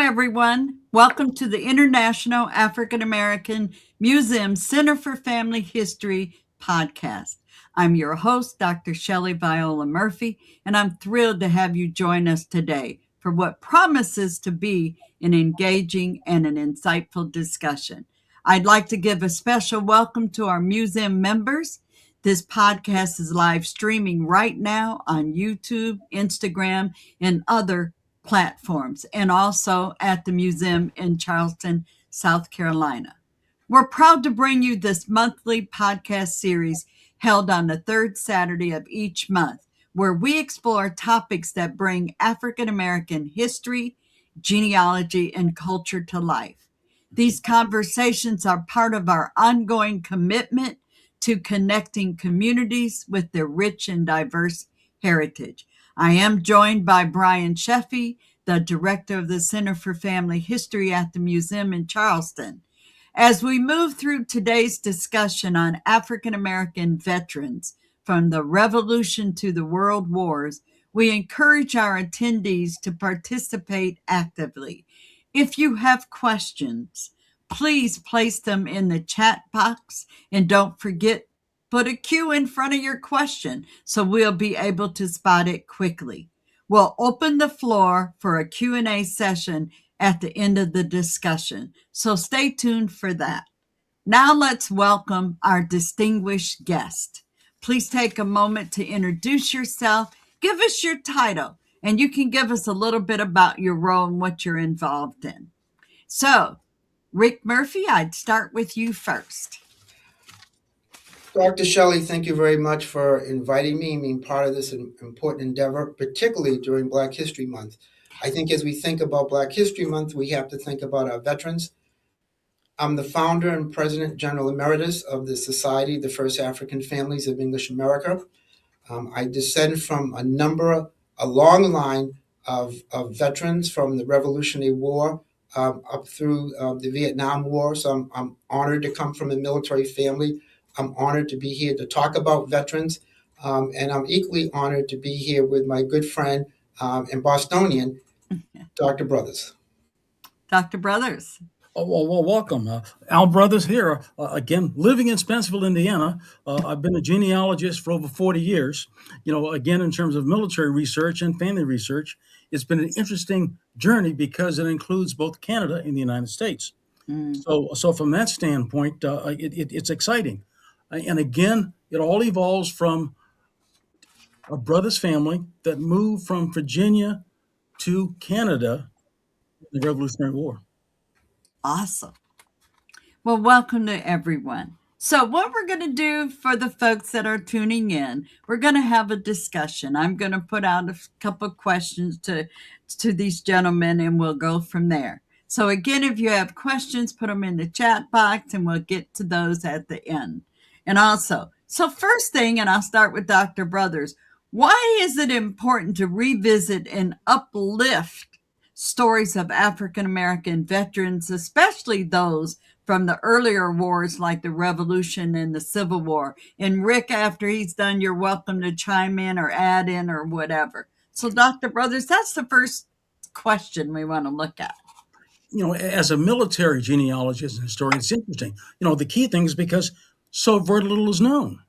everyone. Welcome to the International African American Museum Center for Family History podcast. I'm your host, Dr. Shelley Viola Murphy, and I'm thrilled to have you join us today for what promises to be an engaging and an insightful discussion. I'd like to give a special welcome to our museum members. This podcast is live streaming right now on YouTube, Instagram, and other platforms, and also at the museum in Charleston, South Carolina. We're proud to bring you this monthly podcast series held on the third Saturday of each month, where we explore topics that bring African American history, genealogy, and culture to life. These conversations are part of our ongoing commitment to connecting communities with their rich and diverse heritage. I am joined by Brian Sheffey, the director of the Center for Family History at the museum in Charleston. As we move through today's discussion on African American veterans from the Revolution to the World Wars, we encourage our attendees to participate actively. If you have questions, please place them in the chat box, and don't forget, put a Q in front of your question so we'll be able to spot it quickly. We'll open the floor for a Q&A session at the end of the discussion, so stay tuned for that. Now let's welcome our distinguished guest. Please take a moment to introduce yourself, give us your title, and you can give us a little bit about your role and what you're involved in. So, Rick Murphy, I'd start with you first. Dr. Shelley, thank you very much for inviting me and being part of this important endeavor, particularly during Black History Month. I think as we think about Black History Month, we have to think about our veterans. I'm the founder and president general emeritus of the Society of the First African Families of English America. I descend from a long line of veterans from the Revolutionary War up through the Vietnam War. So I'm honored to come from a military family. I'm honored to be here to talk about veterans, and I'm equally honored to be here with my good friend and Bostonian, Dr. Brothers. Dr. Brothers. Well, welcome. Al Brothers here, again, living in Spencerville, Indiana. I've been a genealogist for over 40 years. Again, in terms of military research and family research, it's been an interesting journey because it includes both Canada and the United States. So from that standpoint, it's exciting. And again, it all evolves from a Brothers family that moved from Virginia to Canada in the Revolutionary War. Awesome. Well, welcome to everyone. So what we're going to do for the folks that are tuning in, we're going to have a discussion. I'm going to put out a couple of questions to these gentlemen, and we'll go from there. So again, if you have questions, put them in the chat box, and we'll get to those at the end. And also, so first thing, and I'll start with Dr. Brothers, why is it important to revisit and uplift stories of African American veterans, especially those from the earlier wars like the Revolution and the Civil War? And Rick, after he's done, you're welcome to chime in or add in or whatever. So Dr. Brothers, that's the first question we want to look at. As a military genealogist and historian, it's interesting. The key thing is because so very little is known.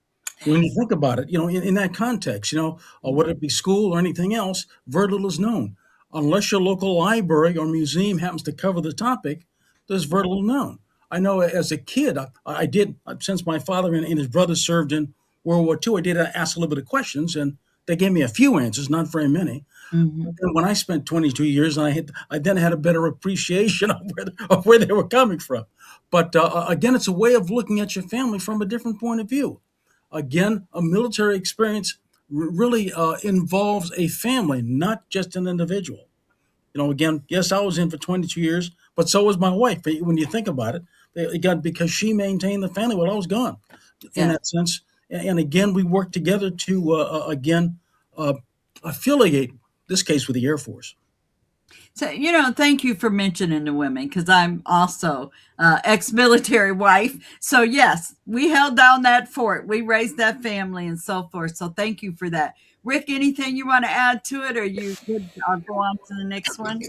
When you think about it, in that context, whether it be school or anything else, very little is known. Unless your local library or museum happens to cover the topic, there's very little known. I know as a kid, I did, since my father and his brothers served in World War II, I did ask a little bit of questions, and they gave me a few answers, not very many. Mm-hmm. And when I spent 22 years, I then had a better appreciation of where they were coming from. But again, it's a way of looking at your family from a different point of view. Again, a military experience really involves a family, not just an individual. Again, yes, I was in for 22 years, but so was my wife. When you think about it, because she maintained the family while I was gone, in that sense. And again, we worked together to, affiliate this case with the Air Force. So, thank you for mentioning the women, because I'm also ex-military wife. So, yes, we held down that fort. We raised that family and so forth. So thank you for that. Rick, anything you want to add to it, or you good? I'll go on to the next one.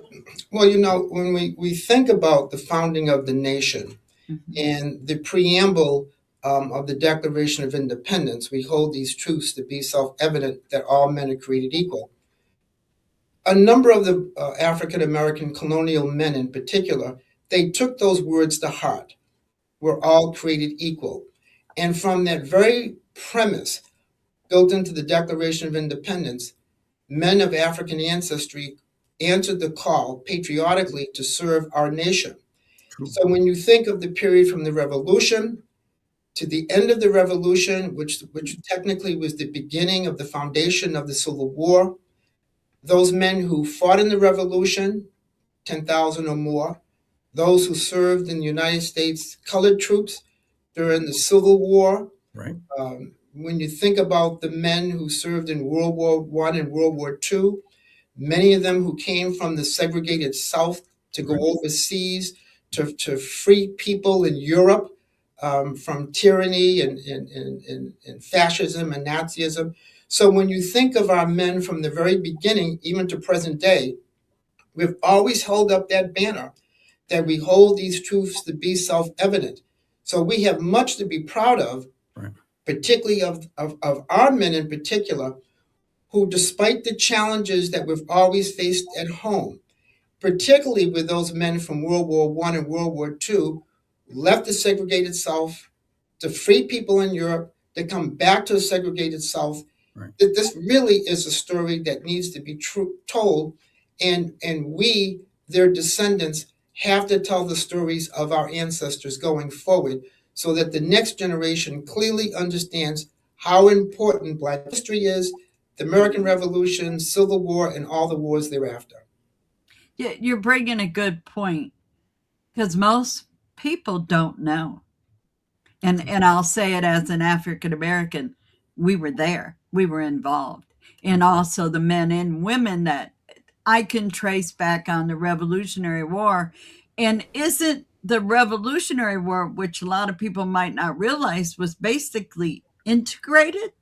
Well, when we think about the founding of the nation Mhm. and the preamble of the Declaration of Independence, we hold these truths to be self evident that all men are created equal. A number of the African American colonial men in particular, they took those words to heart. We're all created equal. And from that very premise built into the Declaration of Independence, men of African ancestry answered the call patriotically to serve our nation. True. So when you think of the period from the Revolution to the end of the Revolution, which technically was the beginning of the foundation of the Civil War, those men who fought in the Revolution, 10,000 or more, those who served in the United States colored troops during the Civil War. Right. When you think about the men who served in World War I and World War II, many of them who came from the segregated South to go Right. overseas to free people in Europe from tyranny and fascism and Nazism. So when you think of our men from the very beginning, even to present day, we've always held up that banner that we hold these truths to be self-evident. So we have much to be proud of, Right. particularly of our men in particular, who, despite the challenges that we've always faced at home, particularly with those men from World War I and World War II, left the segregated South to free people in Europe, to come back to the segregated South. Right. This really is a story that needs to be told, and we, their descendants, have to tell the stories of our ancestors going forward so that the next generation clearly understands how important Black history is, the American Revolution, Civil War, and all the wars thereafter. Yeah, you're bringing a good point because most people don't know. And I'll say it as an African American, we were there, we were involved, and also the men and women that I can trace back on the Revolutionary War. And isn't the Revolutionary War, which a lot of people might not realize, was basically integrated?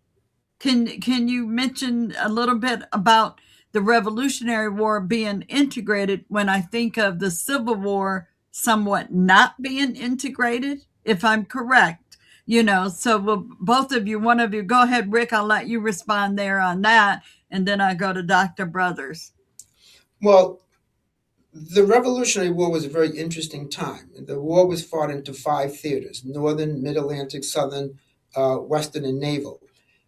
Can you mention a little bit about the Revolutionary War being integrated when I think of the Civil War somewhat not being integrated, if I'm correct? So will both of you, one of you, go ahead, Rick, I'll let you respond there on that, and then I go to Dr. Brothers. Well, the Revolutionary War was a very interesting time. The war was fought into 5 theaters: Northern, Mid-Atlantic, Southern, Western, and Naval.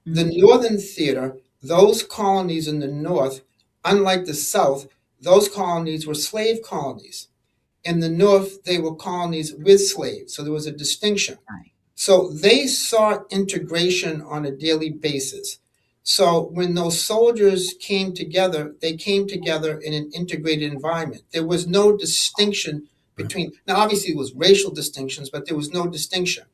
The Northern Theater, those colonies in the North, unlike the South, those colonies were slave colonies. In the North, they were colonies with slaves, so there was a distinction. Right. So they sought integration on a daily basis. So when those soldiers came together, they came together in an integrated environment. There was no distinction between, now obviously it was racial distinctions, but there was no distinction.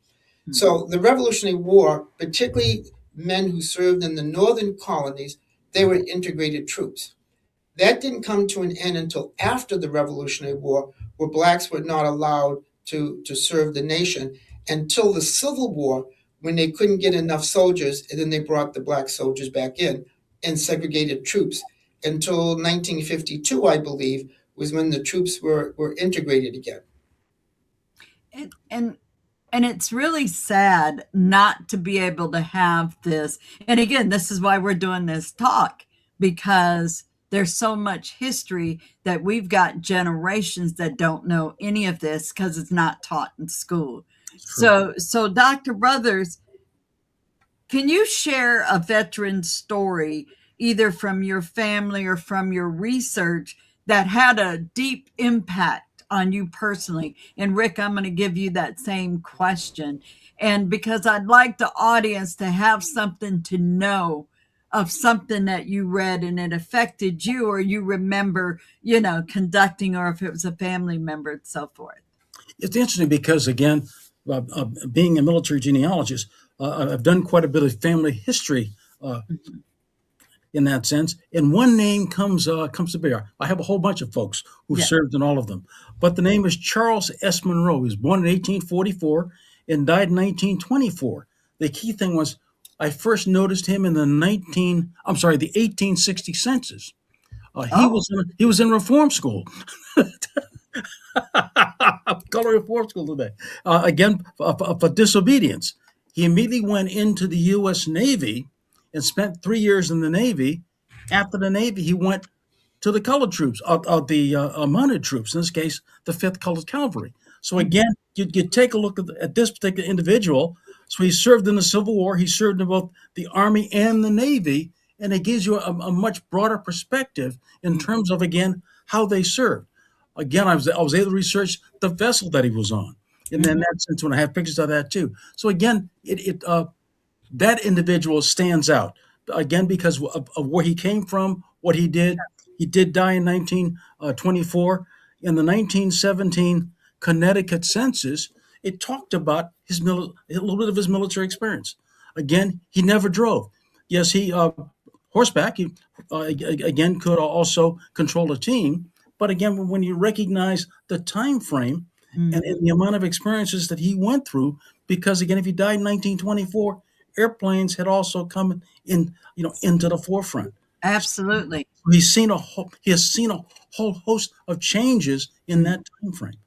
So the Revolutionary War, particularly men who served in the northern colonies, they were integrated troops. That didn't come to an end until after the Revolutionary War, where blacks were not allowed to serve the nation until the Civil War, when they couldn't get enough soldiers, and then they brought the black soldiers back in and segregated troops. Until 1952, I believe, was when the troops were integrated again. And it's really sad not to be able to have this. And again, this is why we're doing this talk, because there's so much history that we've got generations that don't know any of this because it's not taught in school. So Dr. Brothers, can you share a veteran story, either from your family or from your research, that had a deep impact on you personally? And Rick, I'm going to give you that same question. And because I'd like the audience to have something to know of something that you read and it affected you, or you remember, conducting, or if it was a family member and so forth. It's interesting because, again, being a military genealogist, I've done quite a bit of family history in that sense. And one name comes to bear. I have a whole bunch of folks who served in all of them. But the name is Charles S. Monroe. He was born in 1844 and died in 1924. The key thing was, I first noticed him in the 1860 census. Oh. He was in reform school. Color reform school today. Again, for disobedience. He immediately went into the U.S. Navy and spent 3 years in the Navy. After the Navy, he went to the colored troops, the mounted troops, in this case, the 5th Colored Cavalry. So again, you take a look at this particular individual. So he served in the Civil War. He served in both the Army and the Navy, and it gives you a much broader perspective in terms of, again, how they served. Again, I was able to research the vessel that he was on, and then Mhm. that sense when I have pictures of that too. So again, that individual stands out again because of where he came from, what he did. He did die in 1924. In the 1917 Connecticut census, it talked about a little bit of his military experience. Again, he never drove. Yes, he horseback. He again could also control a team. But again, when you recognize the time frame and the amount of experiences that he went through, because again, if he died in 1924, airplanes had also come into the forefront. Absolutely. He has seen a whole host of changes in Mm. that time frame.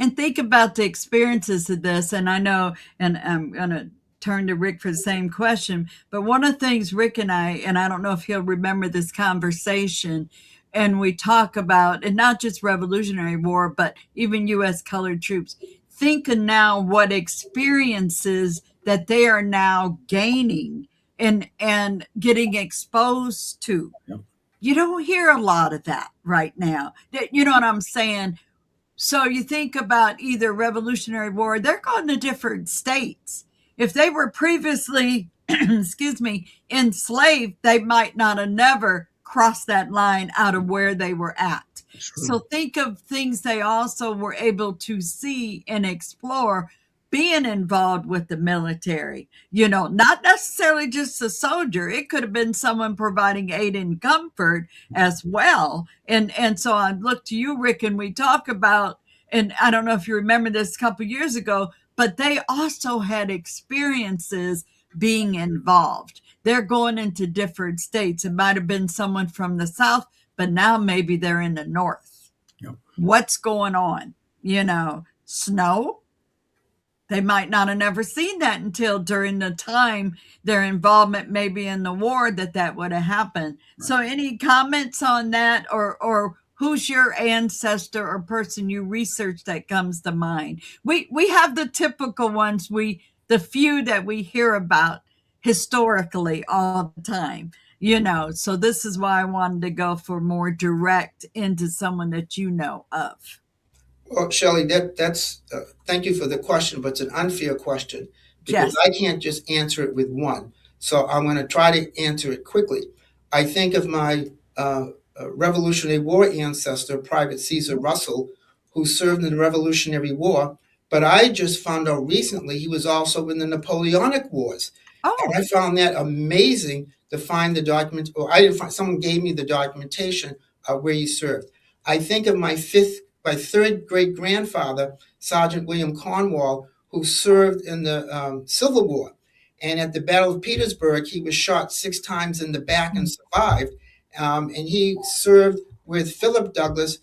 And think about the experiences of this. And I know, and I'm going to turn to Rick for the same question, but one of the things Rick and I don't know if he'll remember this conversation, and we talk about, and not just Revolutionary War, but even U.S. colored troops. Think of now what experiences that they are now gaining and getting exposed to. Yep. You don't hear a lot of that right now. You know what I'm saying? So you think about either Revolutionary War, they're going to different states. If they were previously, excuse me, enslaved, they might not have never crossed that line out of where they were at. That's So true. think of things they also were able to see and explore being involved with the military. Not necessarily just a soldier. It could have been someone providing aid and comfort as well. And so I look to you, Rick, and we talk about, and I don't know if you remember this a couple years ago, but they also had experiences being involved. They're going into different states. It might have been someone from the South, but now maybe they're in the North. Yep. What's going on? Snow? They might not have never seen that until during the time their involvement maybe in the war that would have happened. Right. So any comments on that, or who's your ancestor or person you research that comes to mind? We have the typical ones, the few that we hear about historically all the time. So this is why I wanted to go for more direct into someone that you know of. Well, Shelley, that's thank you for the question, but it's an unfair question because Yes. I can't just answer it with one. So I'm going to try to answer it quickly. I think of my Revolutionary War ancestor, Private Caesar Russell, who served in the Revolutionary War, but I just found out recently he was also in the Napoleonic Wars. And Oh. I found that amazing to find the document, or I didn't find, someone gave me the documentation where he served. I think of my third great grandfather, Sergeant William Cornwall, who served in the Civil War. And at the Battle of Petersburg, he was shot 6 times in the back and survived. And he served with Philip Douglass,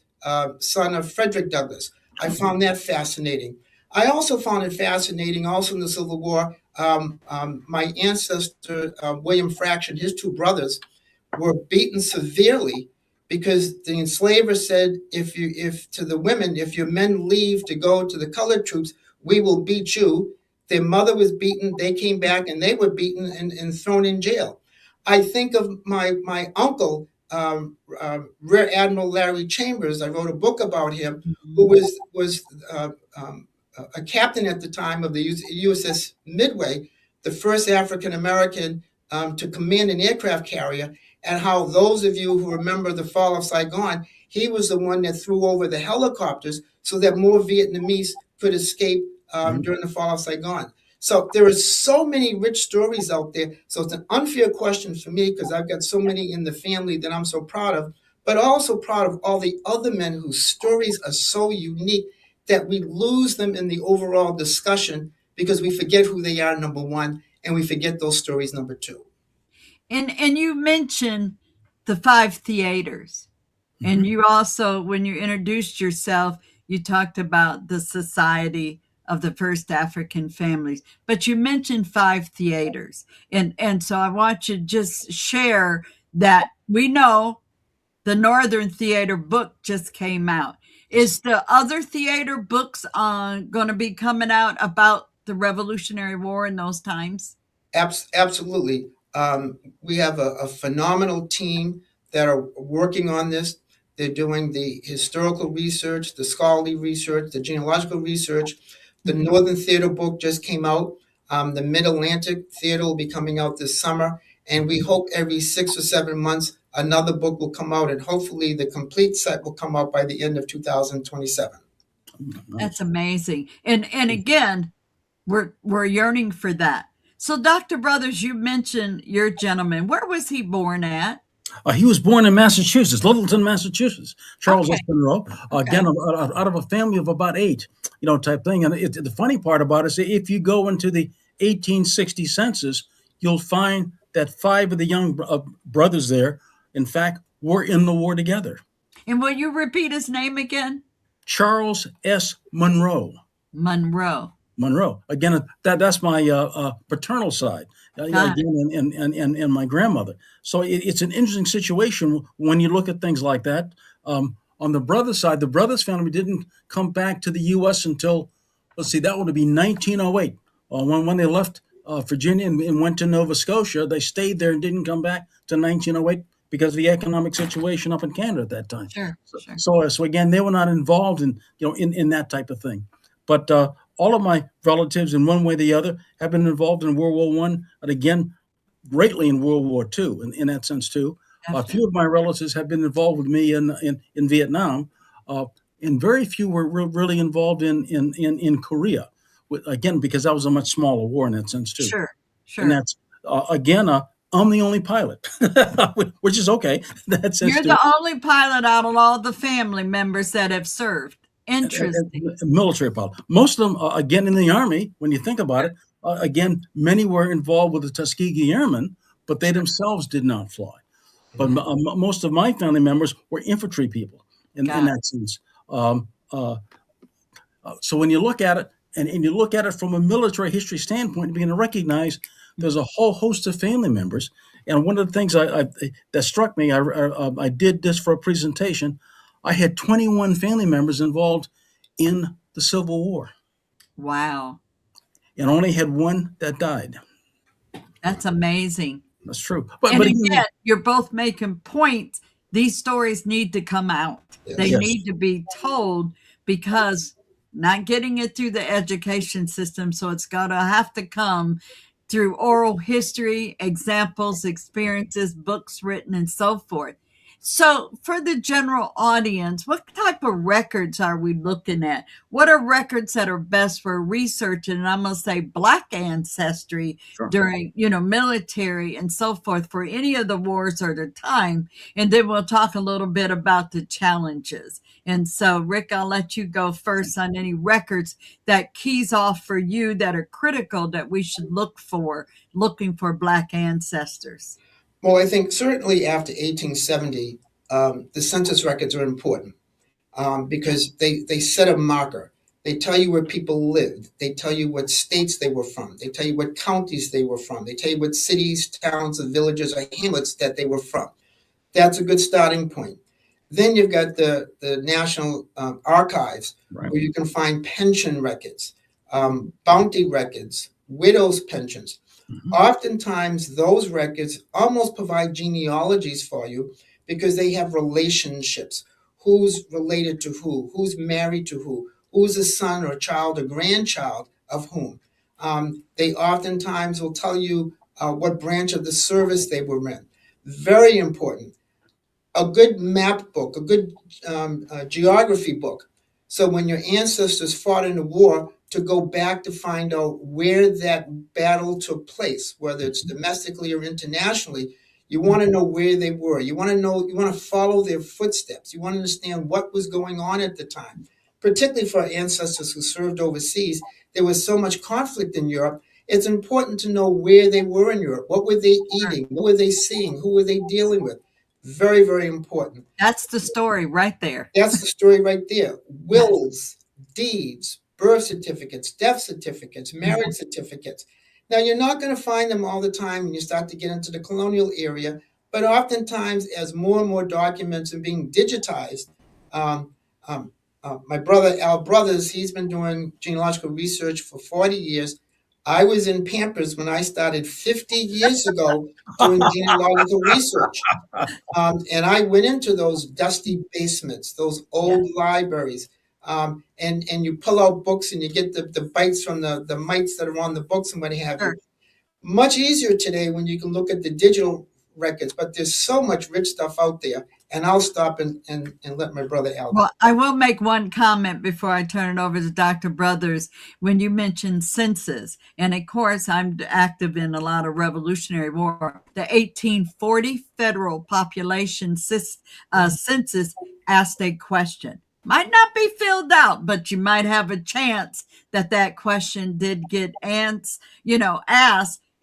son of Frederick Douglass. I found that fascinating. I also found it fascinating, also in the Civil War, my ancestor, William Fraction, his two brothers, were beaten severely because the enslaver said, if to the women, if your men leave to go to the colored troops, we will beat you. Their mother was beaten. They came back and they were beaten and thrown in jail. I think of my uncle, Rear Admiral Larry Chambers. I wrote a book about him, who was a captain at the time of the USS Midway, the first African American to command an aircraft carrier, and how those of you who remember the fall of Saigon, he was the one that threw over the helicopters so that more Vietnamese could escape during the fall of Saigon. So there are so many rich stories out there. So it's an unfair question for me because I've got so many in the family that I'm so proud of, but also proud of all the other men whose stories are so unique that we lose them in the overall discussion because we forget who they are, number one, and we forget those stories, number two. And you mentioned the five theaters. And Mhm. you also, when you introduced yourself, you talked about the Society of the First African Families, but you mentioned five theaters. And so I want you to just share that we know the Northern Theater book just came out. Is the other theater books going to be coming out about the Revolutionary War in those times? Absolutely. We have a phenomenal team that are working on this. They're doing the historical research, the scholarly research, the genealogical research. The Northern Theater book just came out. The Mid Atlantic Theater will be coming out this summer. And we hope every 6 or 7 months another book will come out. And hopefully the complete set will come out by the end of 2027. That's Nice. amazing. And again, we're yearning for that. So, Dr. Brothers, you mentioned your gentleman. Where was he born at? He was born in Massachusetts, Littleton, Massachusetts. Charles Okay. S. Monroe. Okay. Again, out of a family of about eight, type thing. And the funny part about it is, if you go into the 1860 census, you'll find that five of the young brothers there, in fact, were in the war together. And will you repeat his name again? Charles S. Monroe. Monroe. Monroe. Again, that's my paternal side. Got it. Again, and my grandmother. So it's an interesting situation when you look at things like that. On the brother's side, the brothers family didn't come back to the U.S. until, let's see, that would be 1908. When they left Virginia and went to Nova Scotia, they stayed there and didn't come back to 1908 because of the economic situation up in Canada at that time. Sure, sure. So again, they were not involved in that type of thing. But all of my relatives, in one way or the other, have been involved in World War One, and again, greatly in World War Two. In that sense, too, a few of my relatives have been involved with me in Vietnam, and very few were really involved in Korea. Again, because that was a much smaller war in that sense, too. Sure, And sure. that's again, I'm the only pilot, which is okay. That's You're the only pilot out of all the family members that have served. Interesting. military pilot. Most of them, again, in the Army, when you think about it, again, many were involved with the Tuskegee Airmen, but they themselves did not fly. But most of my family members were infantry people in that sense. So when you look at it, and you look at it from a military history standpoint, you begin to recognize there's a whole host of family members. And one of the things that struck me, I did this for a presentation. I had 21 family members involved in the Civil War. Wow. And only had one that died. That's amazing. That's true. But again, you're both making points. These stories need to come out. Yes. They need to be told, because not getting it through the education system, so it's got to have to come through oral history, examples, experiences, books written, and so forth. So for the general audience, what type of records are we looking at? What are records that are best for research? And I'm going to say Black ancestry during, military and so forth for any of the wars or the time. And then we'll talk a little bit about the challenges. And so, Rick, I'll let you go first on any records that keys off for you that are critical that we should look for, looking for Black ancestors. Well, I think certainly after 1870, the census records are important because they set a marker. They tell you where people lived. They tell you what states they were from. They tell you what counties they were from. They tell you what cities, towns, or villages, or hamlets that they were from. That's a good starting point. Then you've got the National Archives, where you can find pension records, bounty records, widows' pensions. Oftentimes, those records almost provide genealogies for you because they have relationships. Who's related to who? Who's married to who? Who's a son or child or grandchild of whom? They oftentimes will tell you what branch of the service they were in. Very important. A good map book, a good geography book. So when your ancestors fought in a war, to go back to find out where that battle took place, whether it's domestically or internationally, you want to know where they were. You want to follow their footsteps. You want to understand what was going on at the time. Particularly for ancestors who served overseas, there was so much conflict in Europe, it's important to know where they were in Europe. What were they eating? What were they seeing? Who were they dealing with? Very, very important. That's the story right there. That's the story right there. Yes. Wills, deeds, birth certificates, death certificates, marriage certificates. Now, you're not going to find them all the time when you start to get into the colonial area, but oftentimes, as more and more documents are being digitized, um, um, my brother Al Brothers, he's been doing genealogical research for 40 years. I was in Pampers when I started 50 years ago doing genealogical research. And I went into those dusty basements, those old libraries, and you pull out books and you get the bites from the mites that are on the books and what have Sure. you. Much easier today when you can look at the digital records, but there's so much rich stuff out there. And I'll stop and let my brother Al. Well, I will make one comment before I turn it over to Dr. Brothers. When you mentioned census, and of course, I'm active in a lot of Revolutionary War, the 1840 federal population census asked a question. Might not be filled out, but you might have a chance that that question did get asked.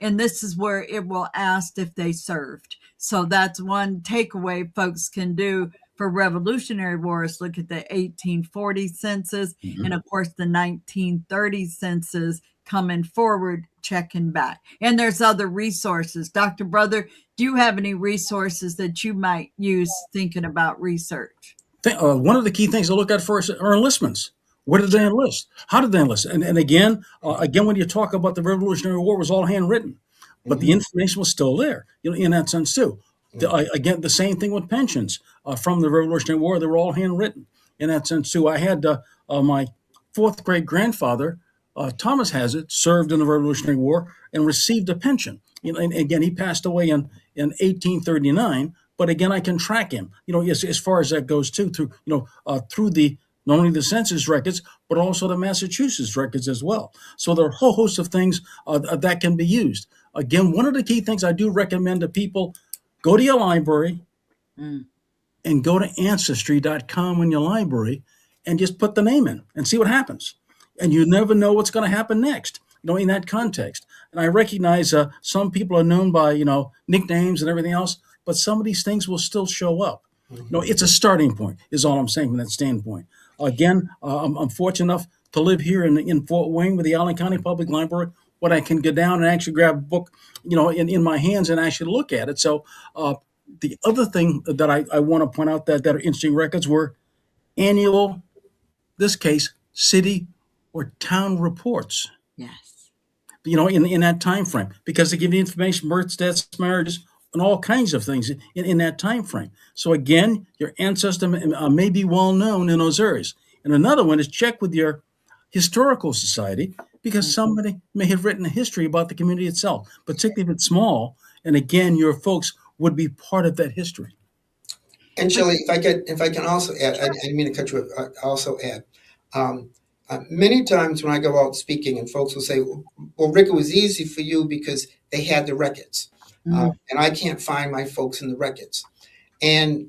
And this is where it will ask if they served. So that's one takeaway folks can do for Revolutionary Wars. Look at the 1840 census and, of course, the 1930 census coming forward, checking back. And there's other resources. Dr. Brother, do you have any resources that you might use thinking about research? One of the key things to look at first are enlistments. Where did they enlist? How did they enlist? And again, when you talk about the Revolutionary War, it was all handwritten, but the information was still there, in that sense too. Again, the same thing with pensions from the Revolutionary War; they were all handwritten in that sense too. I had my fourth great grandfather, Thomas Hazard, served in the Revolutionary War and received a pension. And again, he passed away in 1839. But again, I can track him, as far as that goes too, through the not only the census records, but also the Massachusetts records as well. So there are a whole host of things that can be used. Again, one of the key things I do recommend to people, go to your library and go to ancestry.com in your library and just put the name in and see what happens. And you never know what's going to happen next, in that context. And I recognize some people are known by, nicknames and everything else, but some of these things will still show up. It's a starting point, is all I'm saying from that standpoint. Again, I'm fortunate enough to live here in Fort Wayne with the Allen County Public Library, when I can go down and actually grab a book, in my hands and actually look at it. So the other thing that I want to point out that are interesting records were annual, this case, city or town reports. Yes. In that time frame, because they give you information, births, deaths, marriages, and all kinds of things in that time frame. So again, your ancestor may be well known in those areas. And another one is check with your historical society, because somebody may have written a history about the community itself, particularly if it's small. And again, your folks would be part of that history. And Shelley, if I can also add, I didn't mean to cut you off. Also add. Many times when I go out speaking, and folks will say, "Well, Rick, it was easy for you because they had the records." And I can't find my folks in the records. And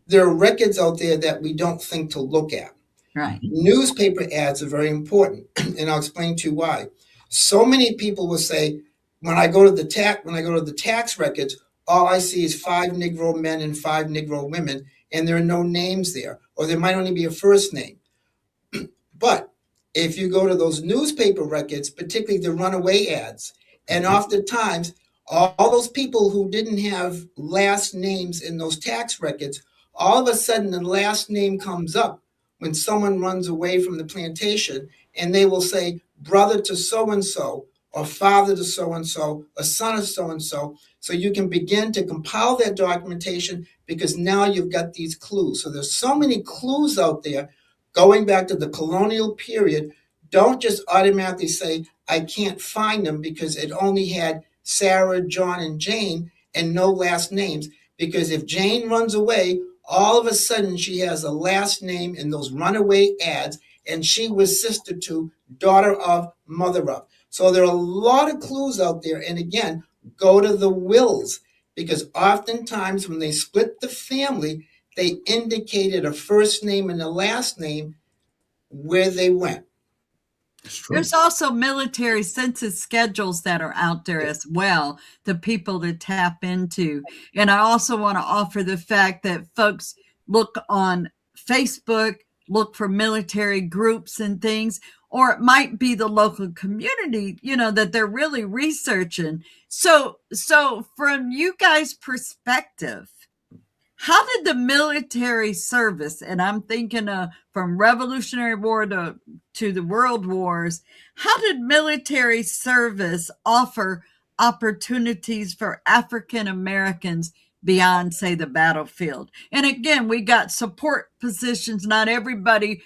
there are records out there that we don't think to look at. Right. Newspaper ads are very important, and I'll explain to you why. So many people will say, when I go to the tax records, all I see is 5 Negro men and 5 Negro women, and there are no names there, or there might only be a first name. But if you go to those newspaper records, particularly the runaway ads, and oftentimes all those people who didn't have last names in those tax records, all of a sudden the last name comes up when someone runs away from the plantation, and they will say brother to so-and-so, or father to so-and-so, or son of so-and-so. So you can begin to compile that documentation, because now you've got these clues. So there's so many clues out there going back to the colonial period. Don't just automatically say, I can't find them because it only had Sarah, John, and Jane and no last names. Because if Jane runs away, all of a sudden she has a last name in those runaway ads, and she was sister to, daughter of, mother of. So there are a lot of clues out there. And again, go to the wills, because oftentimes when they split the family, they indicated a first name and a last name where they went. It's true. There's also military census schedules that are out there as well, the people to tap into. And I also want to offer the fact that folks look on Facebook, look for military groups and things, or it might be the local community, that they're really researching. So from you guys' perspective, how did the military service, and I'm thinking from Revolutionary War to the World Wars, how did military service offer opportunities for African Americans beyond, say, the battlefield? And again, we got support positions. Not everybody,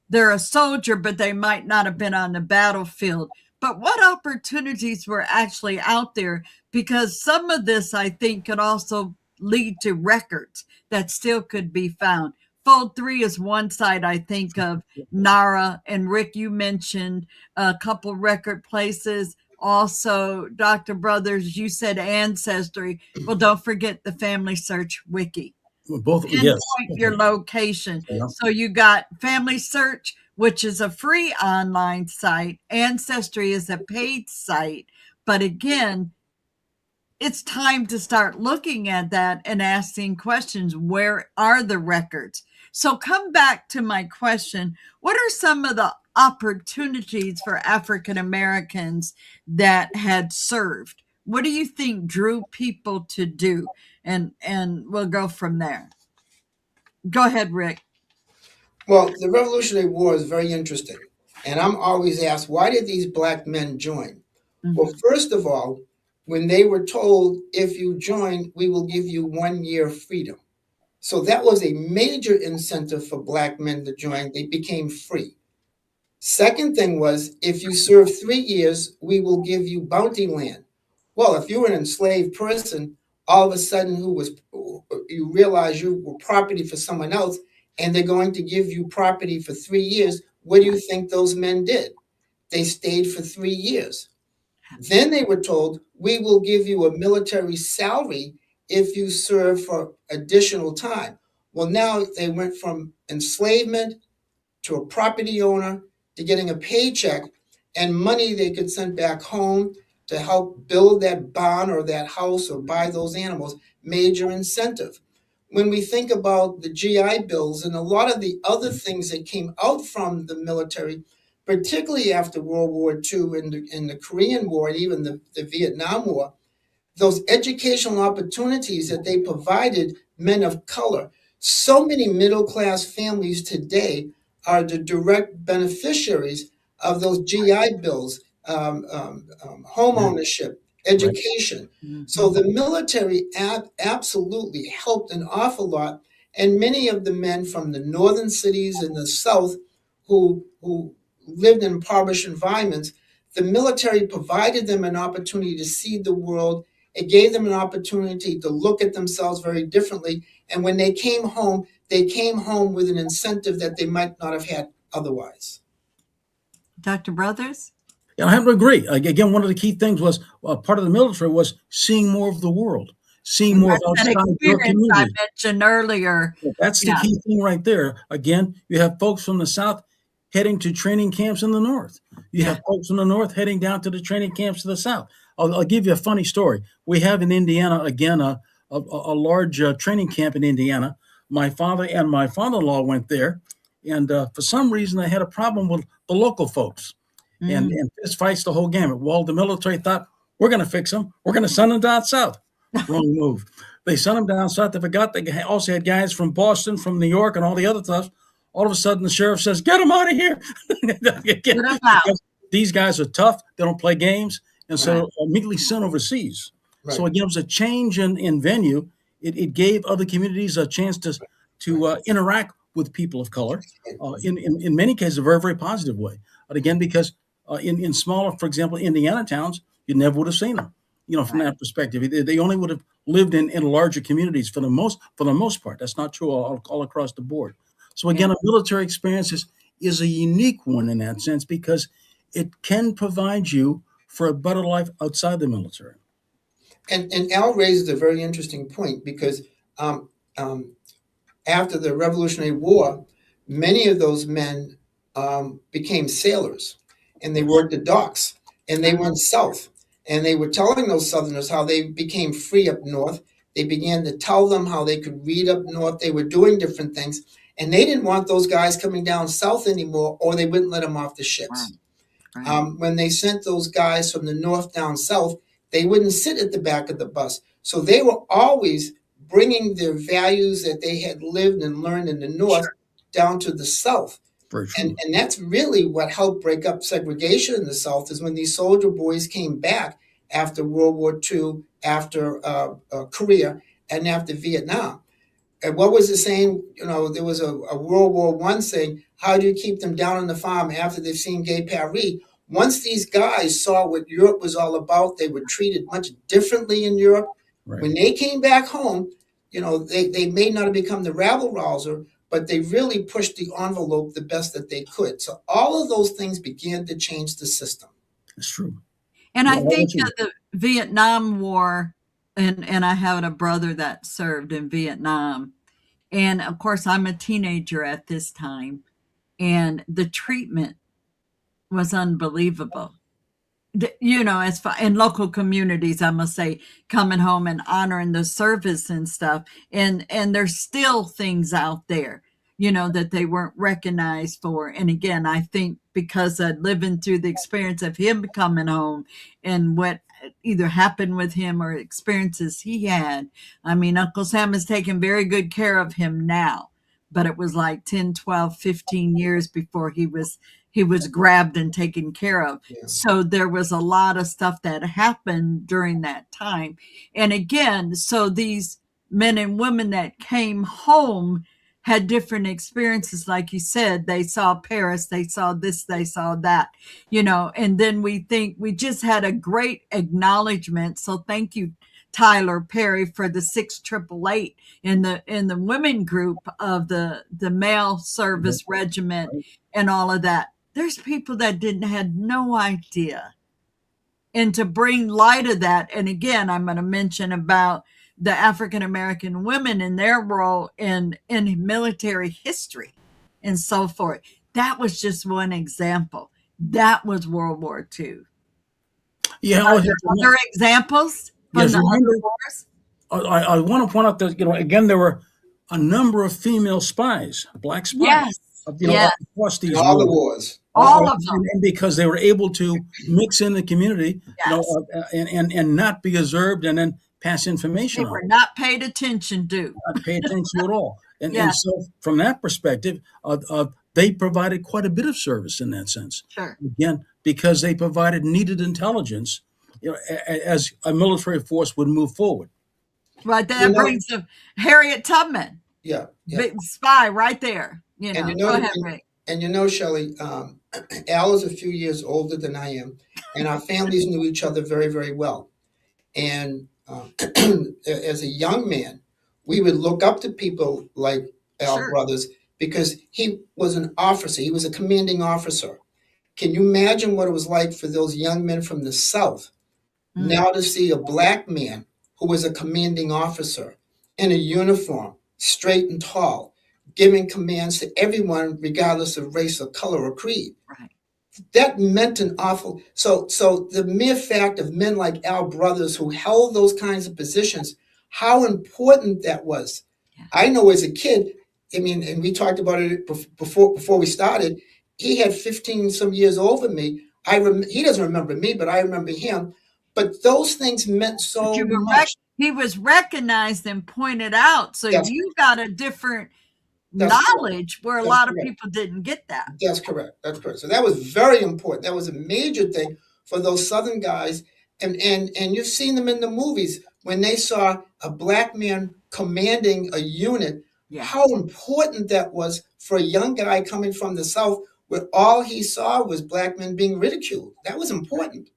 they're a soldier, but they might not have been on the battlefield. But what opportunities were actually out there? Because some of this, I think, could also lead to records that still could be found. Fold 3 is one side I think of. Nara and Rick, you mentioned a couple record places. Also, Dr. Brothers, you said Ancestry. Well, don't forget the Family Search Wiki. Both, yes. Pinpoint your location. Yeah. So you got Family Search, which is a free online site. Ancestry is a paid site. But again, it's time to start looking at that and asking questions. Where are the records? So come back to my question. What are some of the opportunities for African Americans that had served? What do you think drew people to do? And we'll go from there. Go ahead, Rick. Well, the Revolutionary War is very interesting. And I'm always asked, why did these black men join? Mm-hmm. Well, first of all, when they were told, if you join, we will give you 1 year freedom. So that was a major incentive for black men to join. They became free. Second thing was, if you serve 3 years, we will give you bounty land. Well, if you were an enslaved person, all of a sudden you realize you were property for someone else, and they're going to give you property for 3 years. What do you think those men did? They stayed for 3 years. Then they were told, we will give you a military salary if you serve for additional time. Well, now they went from enslavement to a property owner to getting a paycheck and money they could send back home to help build that barn or that house or buy those animals. Major incentive. When we think about the GI Bills and a lot of the other things that came out from the military, particularly after World War II and the Korean War and even the Vietnam War, those educational opportunities that they provided men of color. So many middle-class families today are the direct beneficiaries of those GI Bills, home ownership, education. Mm-hmm. So the military absolutely helped an awful lot. And many of the men from the northern cities in the South who lived in impoverished environments, the military provided them an opportunity to see the world. It gave them an opportunity to look at themselves very differently. And when they came home with an incentive that they might not have had otherwise. Dr. Brothers? Yeah, I have to agree. Again, one of the key things was part of the military was seeing more of the world, seeing more of outside your community. I mentioned earlier. That's the key thing right there. Again, you have folks from the South heading to training camps in the North. You have folks from the North heading down to the training camps to the South. I'll give you a funny story. We have in Indiana, again, a large training camp in Indiana. My father and my father-in-law went there, and for some reason, they had a problem with the local folks. And fist fights the whole gamut. Well, the military thought, we're going to fix them. We're going to send them down south. Wrong move. They sent them down south. They forgot they also had guys from Boston, from New York, and all the other stuff. All of a sudden, the sheriff says, get them out of here. These guys are tough. They don't play games. And so immediately sent overseas. Right. So again, it was a change in venue. It gave other communities a chance to interact with people of color in many cases, a very, very positive way. But again, because in smaller, for example, Indiana towns, you never would have seen them, from that perspective. They only would have lived in larger communities for the most part. That's not true all across the board. So again, a military experience is a unique one in that sense because it can provide you for a better life outside the military. And Al raises a very interesting point because after the Revolutionary War, many of those men became sailors. and they worked the docks, and they went south, and they were telling those Southerners how they became free up north. They began to tell them how they could read up north. They were doing different things, and they didn't want those guys coming down south anymore, or they wouldn't let them off the ships. When they sent those guys from the north down south, they wouldn't sit at the back of the bus. So they were always bringing their values that they had lived and learned in the north down to the south. And that's really what helped break up segregation in the South, is when these soldier boys came back after World War II, after Korea, and after Vietnam. And what was the saying? There was a World War I saying, how do you keep them down on the farm after they've seen Gay Paris? Once these guys saw what Europe was all about, they were treated much differently in Europe. Right. When they came back home, they may not have become the rabble-rouser, but they really pushed the envelope the best that they could. So all of those things began to change the system. That's true. And I think that the Vietnam War, and I had a brother that served in Vietnam. And of course, I'm a teenager at this time. And the treatment was unbelievable. As far in local communities, I must say, coming home and honoring the service and stuff. And there's still things out there, that they weren't recognized for. And again, I think because of living through the experience of him coming home and what either happened with him or experiences he had. I mean, Uncle Sam is taking very good care of him now, but it was like 10, 12, 15 years before he was grabbed and taken care of. Yeah. So there was a lot of stuff that happened during that time. And again, so these men and women that came home had different experiences. Like you said, they saw Paris, they saw this, they saw that, and then we think we just had a great acknowledgement. So thank you, Tyler Perry, for the 6888 in the women group of the male service regiment and all of that. There's people that had no idea. And to bring light of that, and again, I'm going to mention about the African American women and their role in military history and so forth. That was just one example. That was World War II. Yeah, Are there other examples from yes, the other wars? I want to point out that again there were a number of female spies, black spies, Yes. across these all the wars. wars. All of them. And because they were able to mix in the community, Yes. and not be observed and then pass information They on. were not paid attention to. Not pay attention to at all. And Yes. so from that perspective, they provided quite a bit of service in that sense. Sure. Again, because they provided needed intelligence, as a military force would move forward. Right, that brings up Harriet Tubman. Yeah. Big spy right there. Go ahead, Rick. And Shelley, Al is a few years older than I am, and our families knew each other very, very well. And as a young man, we would look up to people like Al Sure. Brothers because he was an officer. He was a commanding officer. Can you imagine what it was like for those young men from the South now to see a black man who was a commanding officer in a uniform, straight and tall, giving commands to everyone regardless of race or color or creed? Right. That meant an awful. So the mere fact of men like Al Brothers who held those kinds of positions, how important that was. Yeah. I know as a kid, and we talked about it before we started. He had 15 some years over me. He doesn't remember me, but I remember him. But those things meant so much. He was recognized and pointed out. So you got a different knowledge where a lot of people didn't get that. That's correct. So that was very important. That was a major thing for those Southern guys. And you've seen them in the movies when they saw a black man commanding a unit, how important that was for a young guy coming from the South where all he saw was black men being ridiculed. That was important.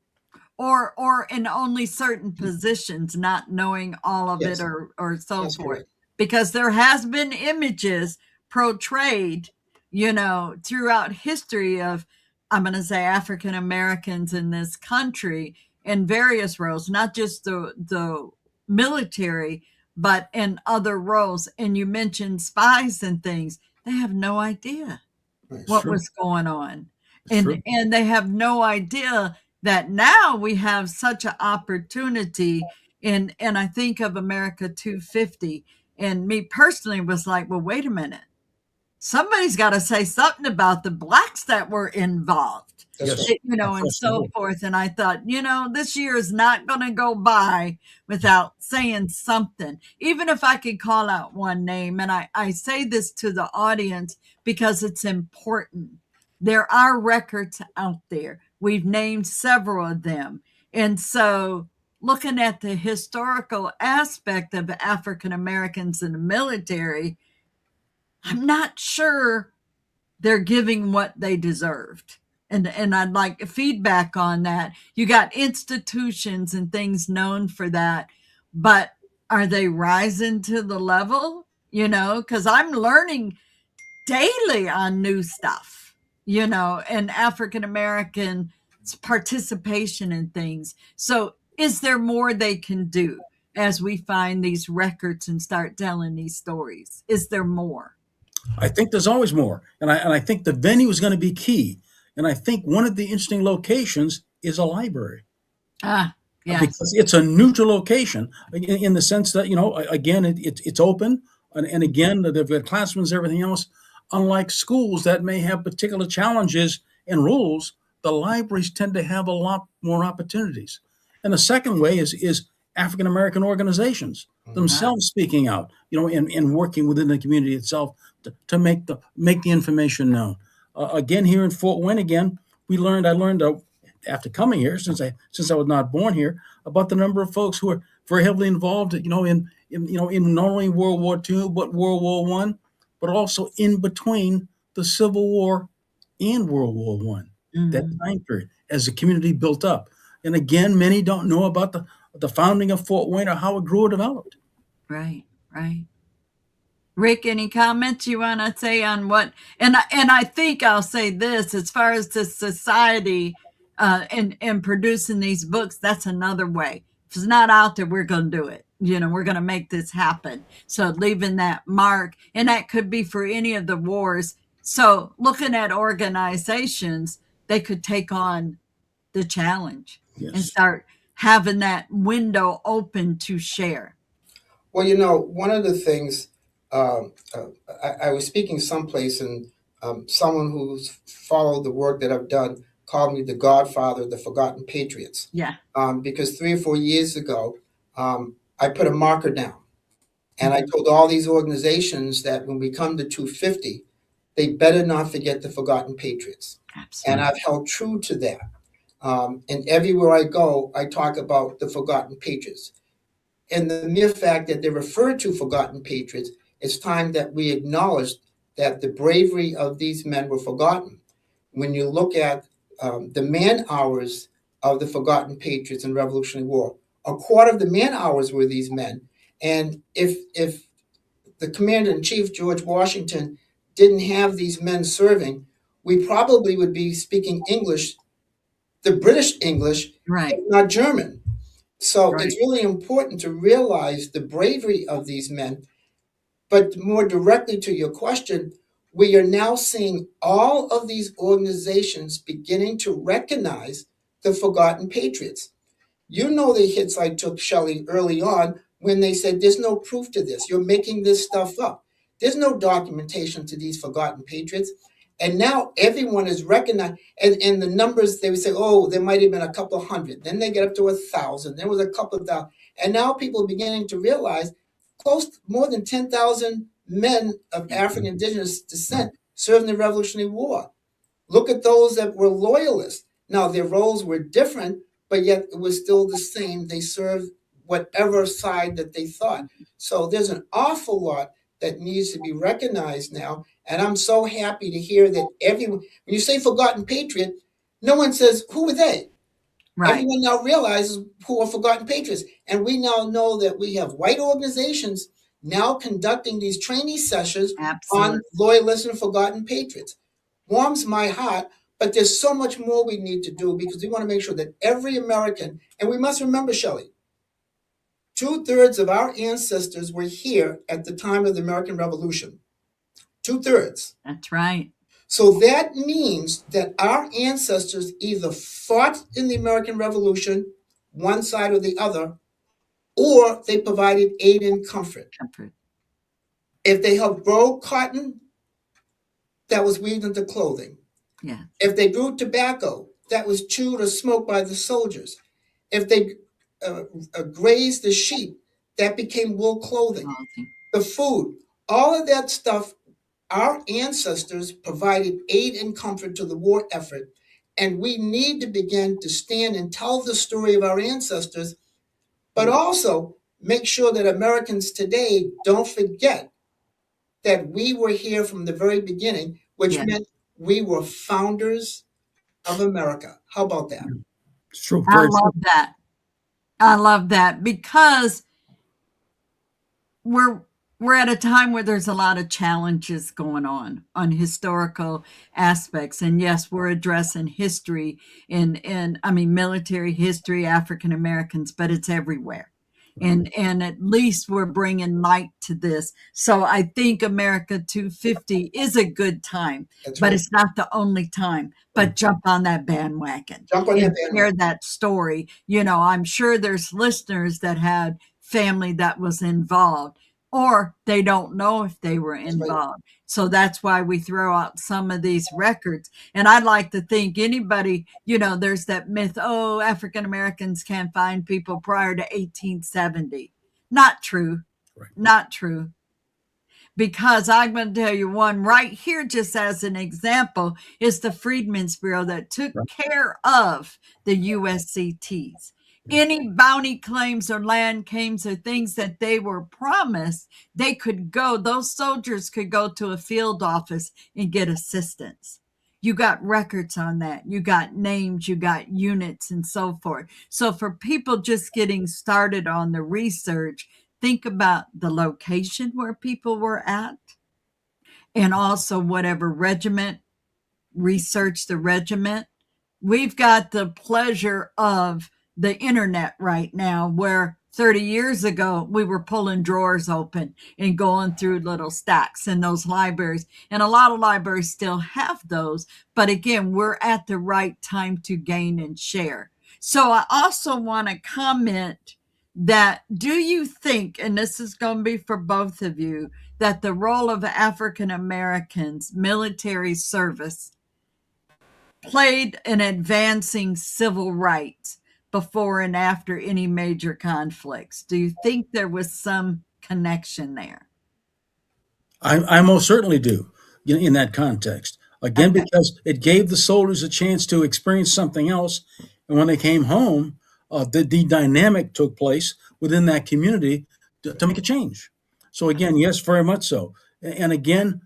Or in only certain positions, not knowing all of it or so That's forth. correct. Because there has been images portrayed, throughout history of, I'm going to say, African Americans in this country in various roles, not just the military, but in other roles. And you mentioned spies and things. They have no idea what was going on. It's true. And they have no idea that now we have such an opportunity. And I think of America 250, and me personally was like, well, wait a minute, somebody's got to say something about the blacks that were involved, That's Yes, right. and across the so board. forth. And I thought, this year is not going to go by without saying something, even if I could call out one name. And I say this to the audience because it's important. There are records out there. We've named several of them. And so, looking at the historical aspect of African Americans in the military, I'm not sure they're giving what they deserved. And I'd like feedback on that. You got institutions and things known for that, but are they rising to the level? Because I'm learning daily on new stuff, and African American participation in things. So is there more they can do as we find these records and start telling these stories? Is there more? I think there's always more, and I think the venue is going to be key. And I think one of the interesting locations is a library. Ah, yes. Because it's a neutral location in the sense that again it's open, and again they've got classrooms, everything else. Unlike schools that may have particular challenges and rules, the libraries tend to have a lot more opportunities. And the second way is African American organizations themselves speaking out, and working within the community itself to make the information known. Again, here in Fort Wayne, again I learned after coming here, since I was not born here, about the number of folks who are very heavily involved, in not only World War II but World War One, but also in between the Civil War and World War One. That time period, as the community built up, and again, many don't know about the founding of Fort Wayne or how it grew or developed. Right, right. Rick, any comments you want to say on what? And I think I'll say this: as far as the society, and producing these books, that's another way. If it's not out there, we're going to do it. We're going to make this happen. So leaving that mark, and that could be for any of the wars. So looking at organizations, they could take on the challenge and Yes. start having that window open to share. Well, one of the things, I was speaking someplace, and someone who's followed the work that I've done called me the godfather of the forgotten patriots. Yeah. Because 3 or 4 years ago, I put a marker down, and I told all these organizations that when we come to 250, they better not forget the forgotten patriots. Absolutely. And I've held true to that. And everywhere I go, I talk about the forgotten patriots. And the mere fact that they're referred to forgotten patriots, it's time that we acknowledge that the bravery of these men were forgotten. When you look at the man hours of the forgotten patriots in Revolutionary War, a quarter of the man hours were these men. And if the commander-in-chief, George Washington, didn't have these men serving, we probably would be speaking English, the British English, Right. not German. So Right. it's really important to realize the bravery of these men. But more directly to your question, we are now seeing all of these organizations beginning to recognize the forgotten patriots. You know the hits I took, Shelley, early on when they said, there's no proof to this. You're making this stuff up. There's no documentation to these forgotten patriots. And now everyone is recognized. And the numbers, they would say, oh, there might have been a couple hundred. Then they get up to 1,000. There was a couple of thousand. And now people are beginning to realize more than 10,000 men of African indigenous descent served in the Revolutionary War. Look at those that were loyalists. Now, their roles were different, but yet it was still the same. They served whatever side that they thought. So there's an awful lot that needs to be recognized now. And I'm so happy to hear that everyone, when you say forgotten patriot, no one says, who were they? Right. Everyone now realizes who are forgotten patriots. And we now know that we have white organizations now conducting these training sessions Absolutely. on loyalists and forgotten patriots. Warms my heart, but there's so much more we need to do because we want to make sure that every American, and we must remember, Shelley, 2/3 of our ancestors were here at the time of the American Revolution. 2/3. That's right. So that means that our ancestors either fought in the American Revolution, one side or the other, or they provided aid and comfort. Comfort. If they helped grow cotton, that was weaved into clothing. Yeah. If they grew tobacco, that was chewed or smoked by the soldiers. If they grazed the sheep, that became wool clothing. Clothing. The food, all of that stuff, our ancestors provided aid and comfort to the war effort. And we need to begin to stand and tell the story of our ancestors, but also make sure that Americans today don't forget that we were here from the very beginning, which Yeah. meant we were founders of America. How about that? It's true. I Very love true. that. I love that because we're we're at a time where there's a lot of challenges going on historical aspects. And yes, we're addressing history in I mean military history, African Americans, but it's everywhere. And at least we're bringing light to this. So I think America 250 is a good time, That's but right. it's not the only time. But jump on that bandwagon Jump on that and bandwagon. share that story. You know, I'm sure there's listeners that had family that was involved, or they don't know if they were Right. involved. So that's why we throw out some of these records. And I'd like to think anybody, you know, there's that myth, oh, African Americans can't find people prior to 1870. Not true. Right. Not true. Because I'm going to tell you one right here, just as an example, is the Freedmen's Bureau that took Right. care of the USCTs. Any bounty claims or land claims or things that they were promised, they could go, those soldiers could go to a field office and get assistance. You got records on that. You got names, you got units, and so forth. So for people just getting started on the research, think about the location where people were at and also whatever regiment, research the regiment. We've got the pleasure of the internet right now, where 30 years ago we were pulling drawers open and going through little stacks in those libraries. And a lot of libraries still have those. But again, we're at the right time to gain and share. So I also want to comment that do you think, and this is going to be for both of you, that the role of African Americans military service played in advancing civil rights before and after any major conflicts? Do you think there was some connection there? I most certainly do in that context. Again, Okay. because it gave the soldiers a chance to experience something else. And when they came home, the dynamic took place within that community to make a change. So, again, yes, very much so. And again,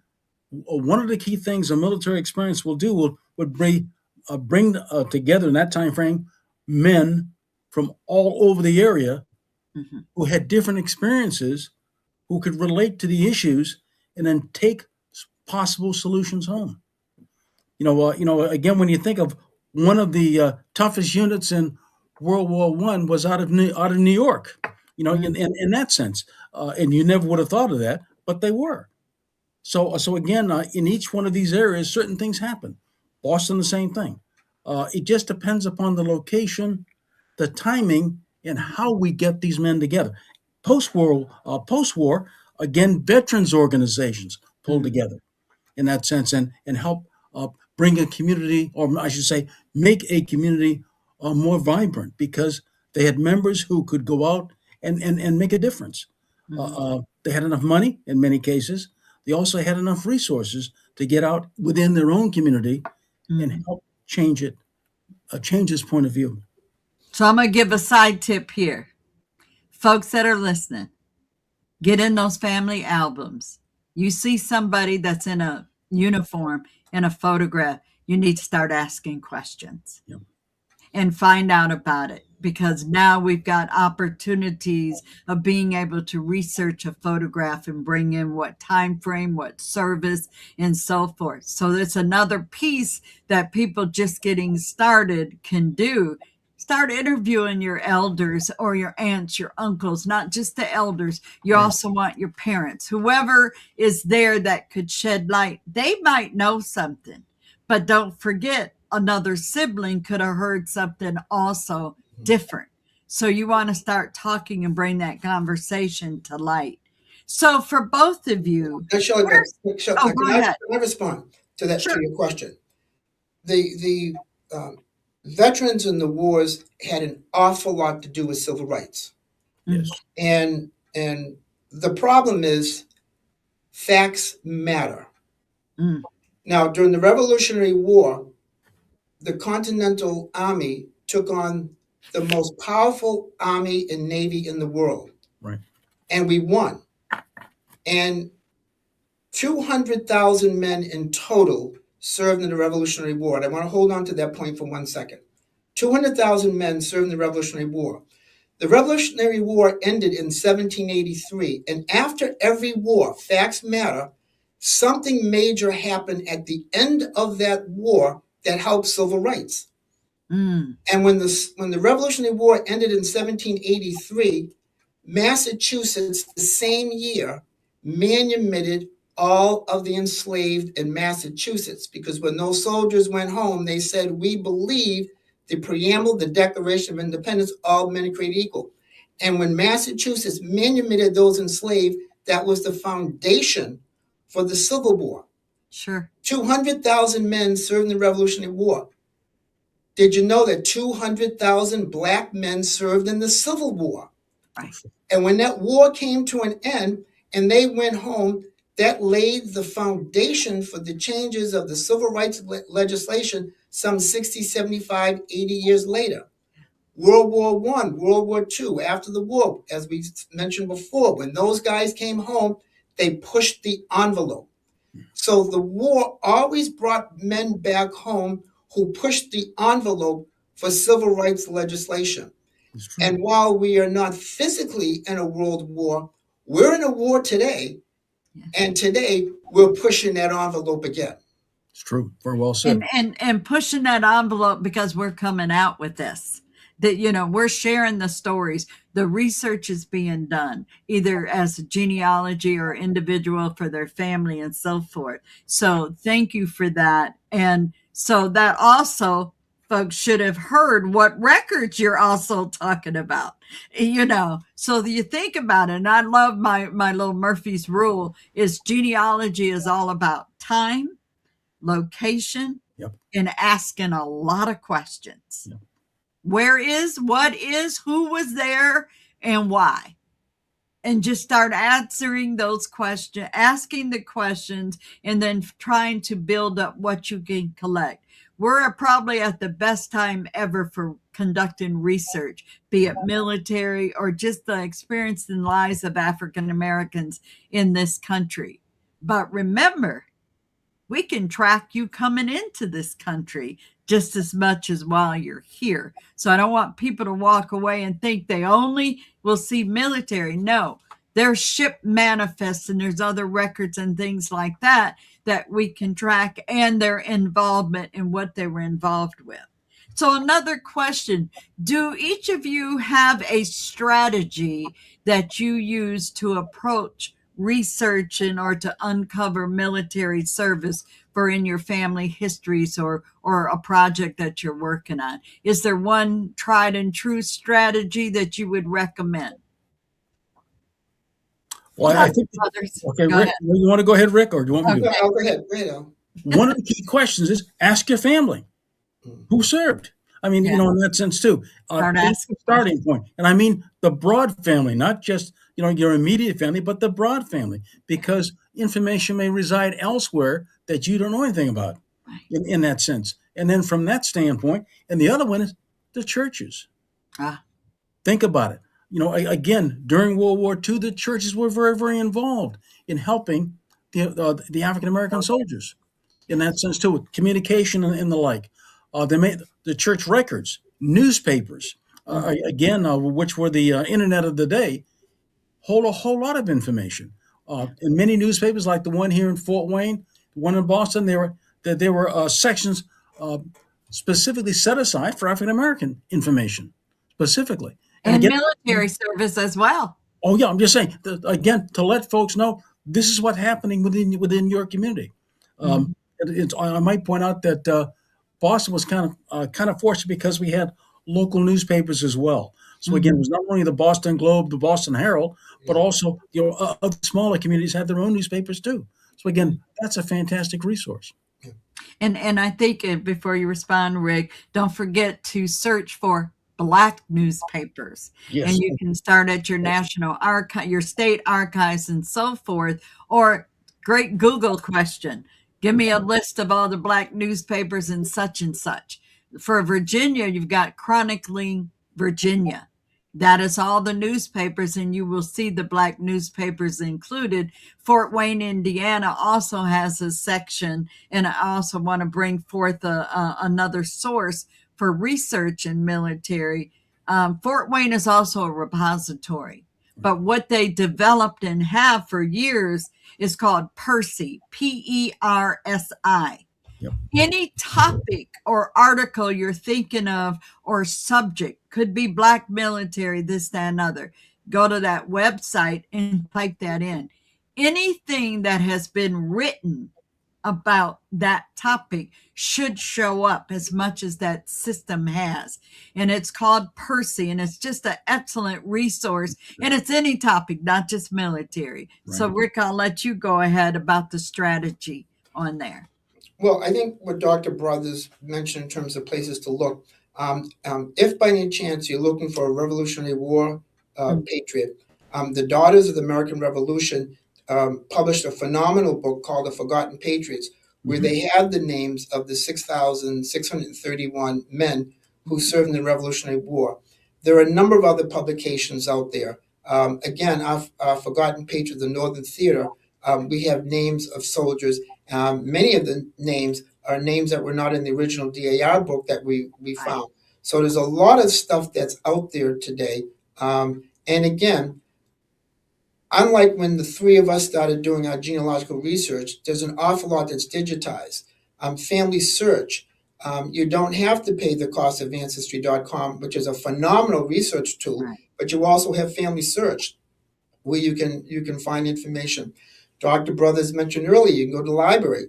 one of the key things a military experience will do would bring together in that time frame men from all over the area Mm-hmm. who had different experiences, who could relate to the issues, and then take possible solutions home. Again, when you think of one of the toughest units in World War One was out of New York. In that sense, and you never would have thought of that, but they were. So again, in each one of these areas, certain things happen. Boston, the same thing. It just depends upon the location, the timing, and how we get these men together. Post-war, again, veterans organizations pull together in that sense and help bring a community, or I should say, make a community more vibrant because they had members who could go out and make a difference. They had enough money in many cases. They also had enough resources to get out within their own community and help change this point of view. So I'm going to give a side tip here. Folks that are listening, get in those family albums. You see somebody that's in a uniform in a photograph, you need to start asking questions. Yep. And find out about it, because now we've got opportunities of being able to research a photograph and bring in what time frame, what service, and so forth. So that's another piece that people just getting started can do. start interviewing your elders or your aunts, your uncles, not just the elders. You Right. also want your parents, whoever is there that could shed light. They might know something, but don't forget another sibling could have heard something also different. So you want to start talking and bring that conversation to light. So for both of you, Shelley, oh, go ahead. can I respond to that, Sure. to your question? The veterans in the wars had an awful lot to do with civil rights. Yes. And the problem is facts matter. Mm. Now, during the Revolutionary War, the Continental Army took on the most powerful army and navy in the world. Right. And we won. And 200,000 men in total served in the Revolutionary War. And I want to hold on to that point for 1 second. 200,000 men served in the Revolutionary War. The Revolutionary War ended in 1783. And after every war, facts matter, something major happened at the end of that war that helped civil rights. Mm. And when the Revolutionary War ended in 1783, Massachusetts, the same year, manumitted all of the enslaved in Massachusetts, because when those soldiers went home, they said, we believe the preamble, the Declaration of Independence, all men are created equal. And when Massachusetts manumitted those enslaved, that was the foundation for the Civil War. Sure. 200,000 men served in the Revolutionary War. Did you know that 200,000 Black men served in the Civil War? Right. And when that war came to an end and they went home, that laid the foundation for the changes of the civil rights legislation some 60, 75, 80 years later. World War I, World War II, after the war, as we mentioned before, when those guys came home, they pushed the envelope. So the war always brought men back home who pushed the envelope for civil rights legislation. And while we are not physically in a world war, we're in a war today. Yes. And today we're pushing that envelope again. It's true. Very well said. And pushing that envelope because we're coming out with this. That, you know, we're sharing the stories. The research is being done either as a genealogy or individual for their family and so forth. So thank you for that. And so that also folks should have heard what records you're also talking about, you know, so that you think about it. And I love my little Murphy's rule is genealogy is all about time, location, Yep. and asking a lot of questions. Yep. Where is, what is, who was there, and why? And just start answering those questions, asking the questions, and then trying to build up what you can collect. We're probably at the best time ever for conducting research, be it military or just the experience and lives of African Americans in this country. But remember, we can track you coming into this country just as much as while you're here. So I don't want people to walk away and think they only will see military. No, there's ship manifests and there's other records and things like that that we can track, and their involvement in what they were involved with. So another question, do each of you have a strategy that you use to approach research in order to uncover military service for in your family histories or a project that you're working on? Is there one tried and true strategy that you would recommend? Well, I think, okay, Rick, you want to go ahead, Rick, or do you want me to? I'll go ahead. Go ahead, Al. One of the key questions is ask your family who served. I mean, you know, in that sense too. That's the starting point. And I mean the broad family, not just, you know, your immediate family, but the broad family, because information may reside elsewhere that you don't know anything about in that sense. And then from that standpoint, and the other one is the churches. Think about it. You know, again, during World War II, the churches were very, very involved in helping the African-American soldiers in that sense too, with communication and the like. They made the church records, newspapers, again, which were the internet of the day, hold a whole lot of information. In many newspapers, like the one here in Fort Wayne, the one in Boston, there were sections specifically set aside for African American information, specifically. And And again, military service as well. oh yeah, I'm just saying again to let folks know this is what's happening within your community. Mhm. I might point out that Boston was kind of fortunate because we had local newspapers as well. So again, it Mhm. was not only the Boston Globe, the Boston Herald, but Yeah. also other smaller communities had their own newspapers too. So again, that's a fantastic resource. And I think before you respond, Rick, don't forget to search for Black newspapers, and Yes. you can start at your national archive, your state archives, and so forth. Or great Google question: give me a list of all the Black newspapers in such and such. For Virginia, you've got Chronicling Virginia. That is all the newspapers, and you will see the Black newspapers included. Fort Wayne, Indiana also has a section, and I also want to bring forth another source for research in military. Fort Wayne is also a repository, but what they developed and have for years is called Percy, Persi. Yep. Any topic or article you're thinking of or subject could be Black military, this, that, and other. Go to that website and type that in. Anything that has been written about that topic should show up as much as that system has. And it's called Percy, and it's just an excellent resource. And it's any topic, not just military. Right. So, Rick, I'll let you go ahead about the strategy on there. Well, I think what Dr. Brothers mentioned in terms of places to look, if by any chance you're looking for a Revolutionary War patriot, the Daughters of the American Revolution published a phenomenal book called The Forgotten Patriots, where they have the names of the 6,631 men who served in the Revolutionary War. There are a number of other publications out there. Again, our Forgotten Patriots, the Northern Theater, we have names of soldiers. Many of the names are names that were not in the original DAR book that we found. So there's a lot of stuff that's out there today. And again, unlike when the three of us started doing our genealogical research, there's an awful lot that's digitized. Family search, you don't have to pay the cost of Ancestry.com, which is a phenomenal research tool, Right. but you also have family search where you can find information. Dr. Brothers mentioned earlier, you can go to the library.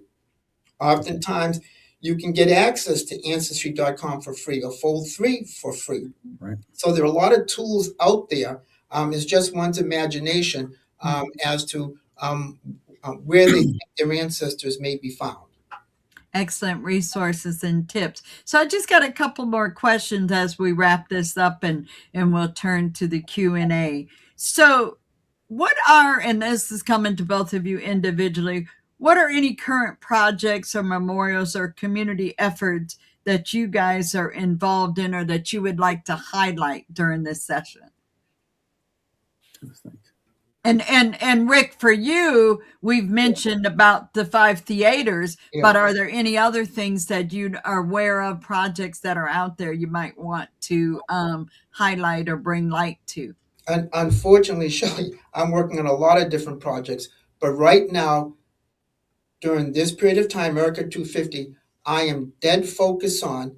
Oftentimes, you can get access to Ancestry.com for free or Fold 3 for free. Right. So there are a lot of tools out there. It's just one's imagination as to where they think their ancestors may be found. Excellent resources and tips. So I just got a couple more questions as we wrap this up, and we'll turn to the Q&A. So what are, and this is coming to both of you individually, what are any current projects or memorials or community efforts that you guys are involved in or that you would like to highlight during this session? And Rick, for you, we've mentioned about the 5 theaters, Yeah. but are there any other things that you are aware of, projects that are out there you might want to highlight or bring light to? And unfortunately, Shelley, I'm working on a lot of different projects, but right now, during this period of time, America 250, I am dead focused on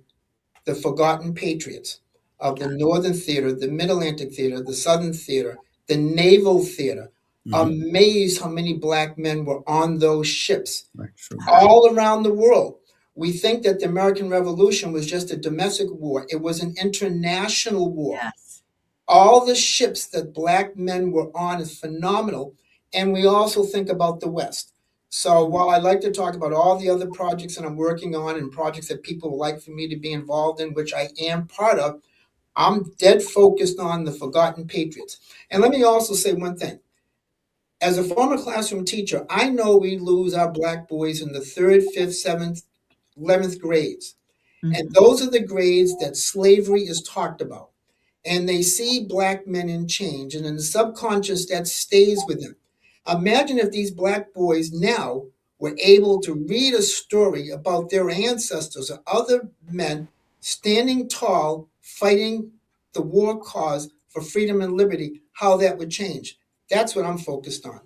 the Forgotten Patriots of the Northern Theater, the Mid-Atlantic Theater, the Southern Theater, the Naval Theater. Amazed how many Black men were on those ships Right. Sure. all around the world. We think that the American Revolution was just a domestic war. It was an international war. Yes. All the ships that Black men were on is phenomenal. And we also think about the West. So while I like to talk about all the other projects that I'm working on and projects that people would like for me to be involved in, which I am part of, I'm dead focused on the Forgotten Patriots. And let me also say one thing. As a former classroom teacher, I know we lose our Black boys in the 3rd, 5th, 7th, 11th grades. And those are the grades that slavery is talked about. And they see Black men in change, and in the subconscious, that stays with them. Imagine if these Black boys now were able to read a story about their ancestors or other men standing tall, fighting the war cause for freedom and liberty, how that would change. That's what I'm focused on.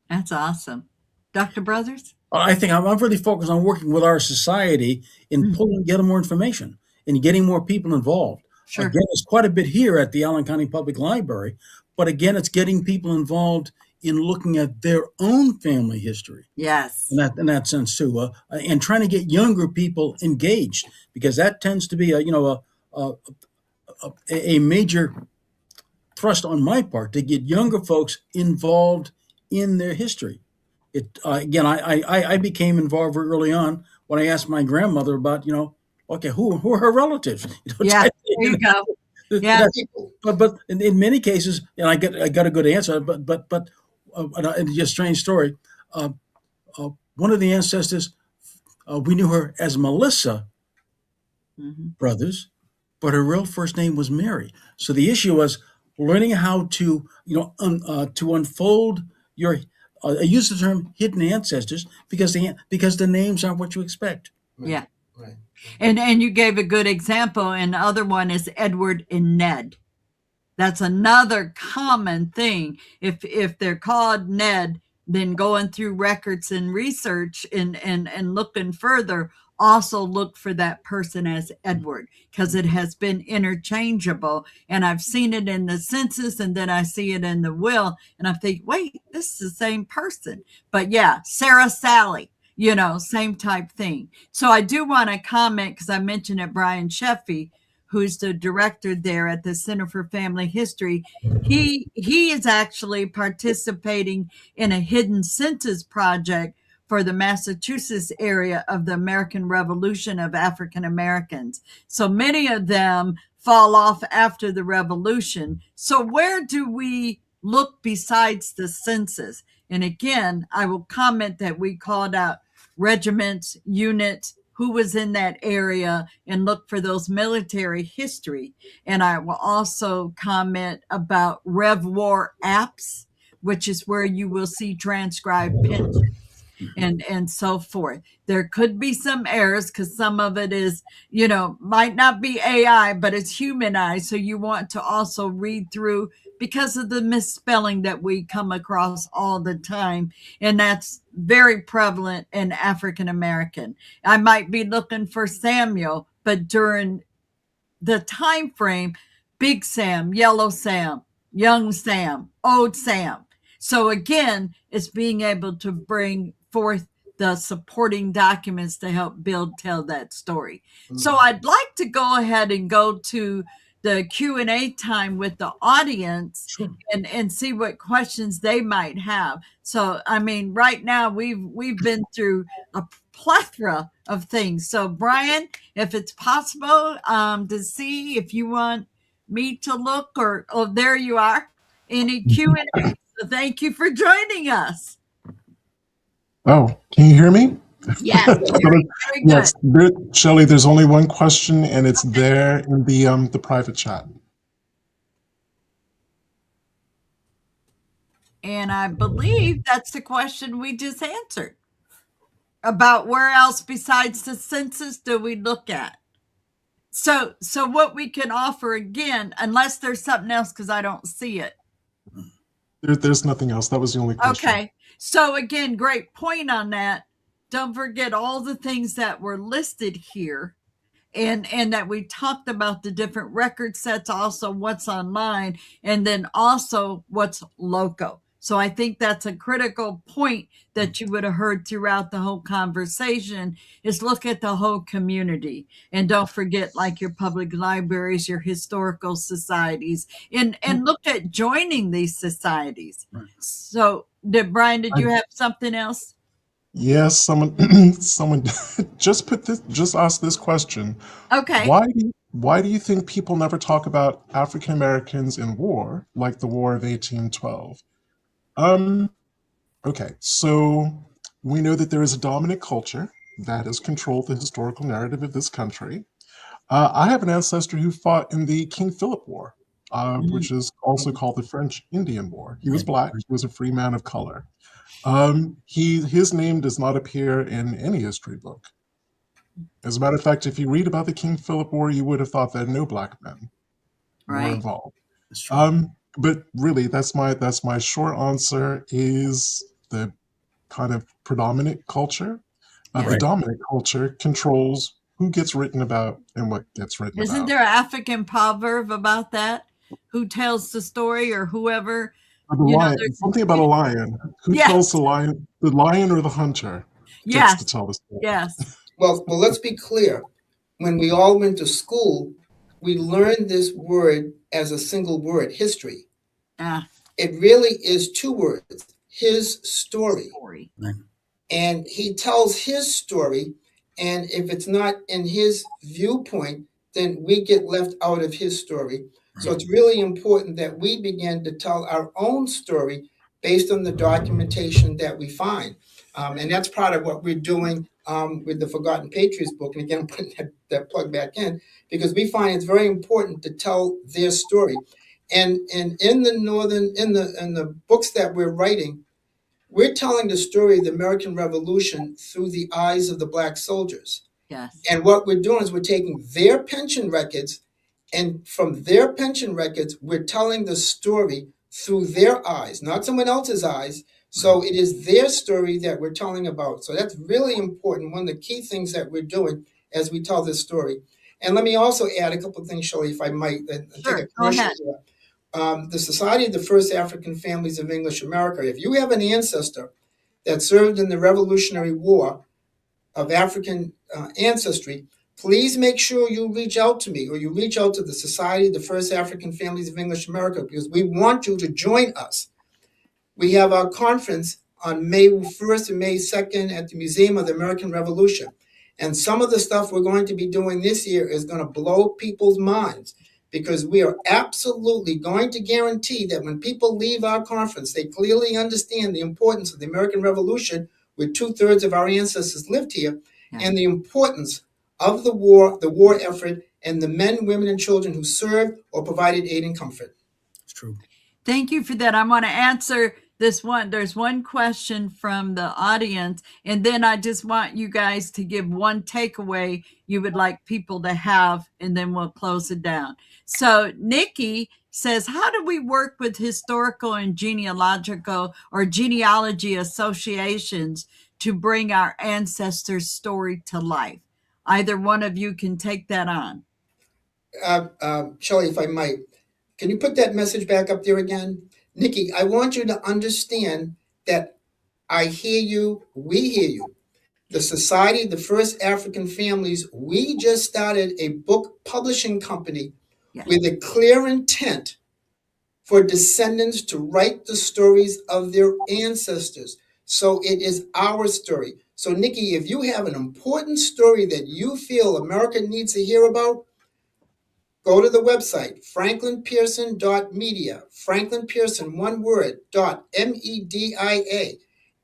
That's awesome. Dr. Brothers? I think I'm really focused on working with our society in getting more information and getting more people involved. Sure. Again, it's quite a bit here at the Allen County Public Library, but again, it's getting people involved in looking at their own family history Yes. in that sense too, and trying to get younger people engaged because that tends to be a, a major thrust on my part to get younger folks involved in their history. It again, I became involved very early on when I asked my grandmother about okay, who are her relatives? Yeah. There you go. Yeah. People. But in many cases, and I got a good answer, but and just a strange story. Uh, One of the ancestors, we knew her as Melissa Mhm. Brothers, but her real first name was Mary. So the issue was learning how to to unfold your. I use the term hidden ancestors because the names aren't what you expect. Right, Yeah. right. And you gave a good example. And the other one is Edward and Ned. That's another common thing. If they're called Ned, then going through records and research and looking further, also look for that person as Edward because it has been interchangeable. And I've seen it in the census and then I see it in the will. And I think, wait, this is the same person. But yeah, Sarah Sally, same type thing. So I do want to comment because I mentioned it, Brian Sheffy, who's the director there at the Center for Family History. He is actually participating in a hidden census project for the Massachusetts area of the American Revolution of African Americans. So many of them fall off after the revolution. So where do we look besides the census? And again, I will comment that we called out regiments, units, who was in that area, and look for those military history. And I will also comment about Rev War apps, which is where you will see transcribed pensions and so forth. There could be some errors because some of it is, might not be AI, but it's humanized. So you want to also read through because of the misspelling that we come across all the time. And that's very prevalent in African American. I might be looking for Samuel, but during the time frame, Big Sam, Yellow Sam, Young Sam, Old Sam. So again, it's being able to bring forth the supporting documents to help tell that story. So I'd like to go ahead and go to the Q&A time with the audience Sure. and see what questions they might have. So I mean, right now we've been through a plethora of things. So Brian, if it's possible to see if you want me to look or oh, there you are, any Q&A. So thank you for joining us. Oh, can you hear me? Yes, very good. Yes, Shelley, there's only one question, and it's there in the private chat. And I believe that's the question we just answered about where else besides the census do we look at. So what we can offer again, unless there's something else because I don't see it. There's nothing else. That was the only question. Okay. So again, great point on that. Don't forget all the things that were listed here and that we talked about the different record sets, also what's online, and then also what's local. So I think that's a critical point that you would have heard throughout the whole conversation is look at the whole community and don't forget like your public libraries, your historical societies, and look at joining these societies. Right. So Brian, did you have something else? Yes, someone just asked this question. Okay. Why do you think people never talk about African Americans in war, like the War of 1812? Okay, so we know that there is a dominant culture that has controlled the historical narrative of this country. I have an ancestor who fought in the King Philip War, which is also called the French Indian War. He was black. He was a free man of color. His name does not appear in any history book. As a matter of fact, if you read about the King Philip War, you would have thought that no black men were Right. involved. That's true. But really, that's my short answer is the kind of predominant culture. The Right. dominant culture controls who gets written about and what gets written Isn't about. there an African proverb about that? Who tells the story or whoever, The lion, there's something about a lion. Who yes, tells the lion or the hunter gets to yes, tell the story. yes. Well, let's be clear. When we all went to school, we learned this word as a single word, history. Ah, It really is two words, his story. story. Right. And he tells his story, and if it's not in his viewpoint, then we get left out of his story. So it's really important that we begin to tell our own story based on the documentation that we find. And that's part of what we're doing with the Forgotten Patriots book. And again, I'm putting that plug back in because we find it's very important to tell their story. And in the books that we're writing, we're telling the story of the American Revolution through the eyes of the Black soldiers. Yes. And what we're doing is we're taking their pension records, and from their pension records, we're telling the story through their eyes, not someone else's eyes. So it is their story that we're telling about. So that's really important. One of the key things that we're doing as we tell this story. And let me also add a couple of things, Shelley, if I might, and take Sure, a go commercial ahead. here. The Society of the First African Families of English America. If you have an ancestor that served in the Revolutionary War of African ancestry, please make sure you reach out to me or you reach out to the Society of the First African Families of English America because we want you to join us. We have our conference on May 1st and May 2nd at the Museum of the American Revolution. And some of the stuff we're going to be doing this year is going to blow people's minds because we are absolutely going to guarantee that when people leave our conference, they clearly understand the importance of the American Revolution, where 2/3 of our ancestors lived here, and the importance of the war effort, and the men, women, and children who served or provided aid and comfort. It's true. Thank you for that. I want to answer this one. There's one question from the audience, and then I just want you guys to give one takeaway you would like people to have, and then we'll close it down. So Nikki says, how do we work with historical and genealogical or genealogy associations to bring our ancestors' story to life? Either one of you can take that on. Shelley, if I might, can you put that message back up there again? Nikki, I want you to understand that I hear you, we hear you. The Society of the First African Families, we just started a book publishing company with a clear intent for descendants to write the stories of their ancestors. So it is our story. So Nikki, if you have an important story that you feel America needs to hear about, go to the website, franklinpearson.media, Franklin Pearson, one word, .media,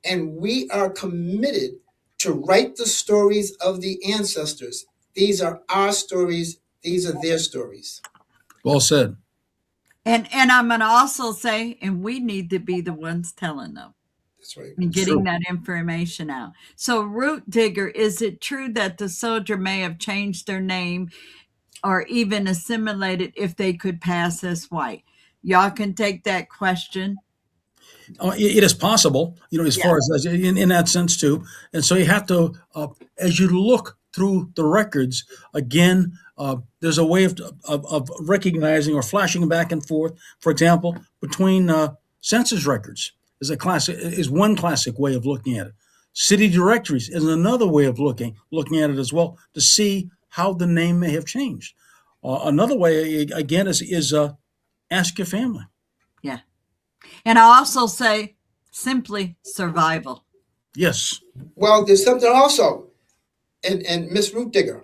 and we are committed to write the stories of the ancestors. These are our stories. These are their stories. Well said. And I'm going to also say, and we need to be the ones telling them. That's right. And getting that information out. So, Root Digger, is it true that the soldier may have changed their name or even assimilated if they could pass as white? Y'all can take that question. It is possible, as far as in that sense too. And so you have to, as you look through the records, again, there's a way of recognizing or flashing back and forth. For example, between census records is one classic way of looking at it. City directories is another way of looking at it as well to see how the name may have changed. Another way, again, is ask your family. Yeah. And I also say simply survival. Yes. Well, there's something also, and Miss Root Digger,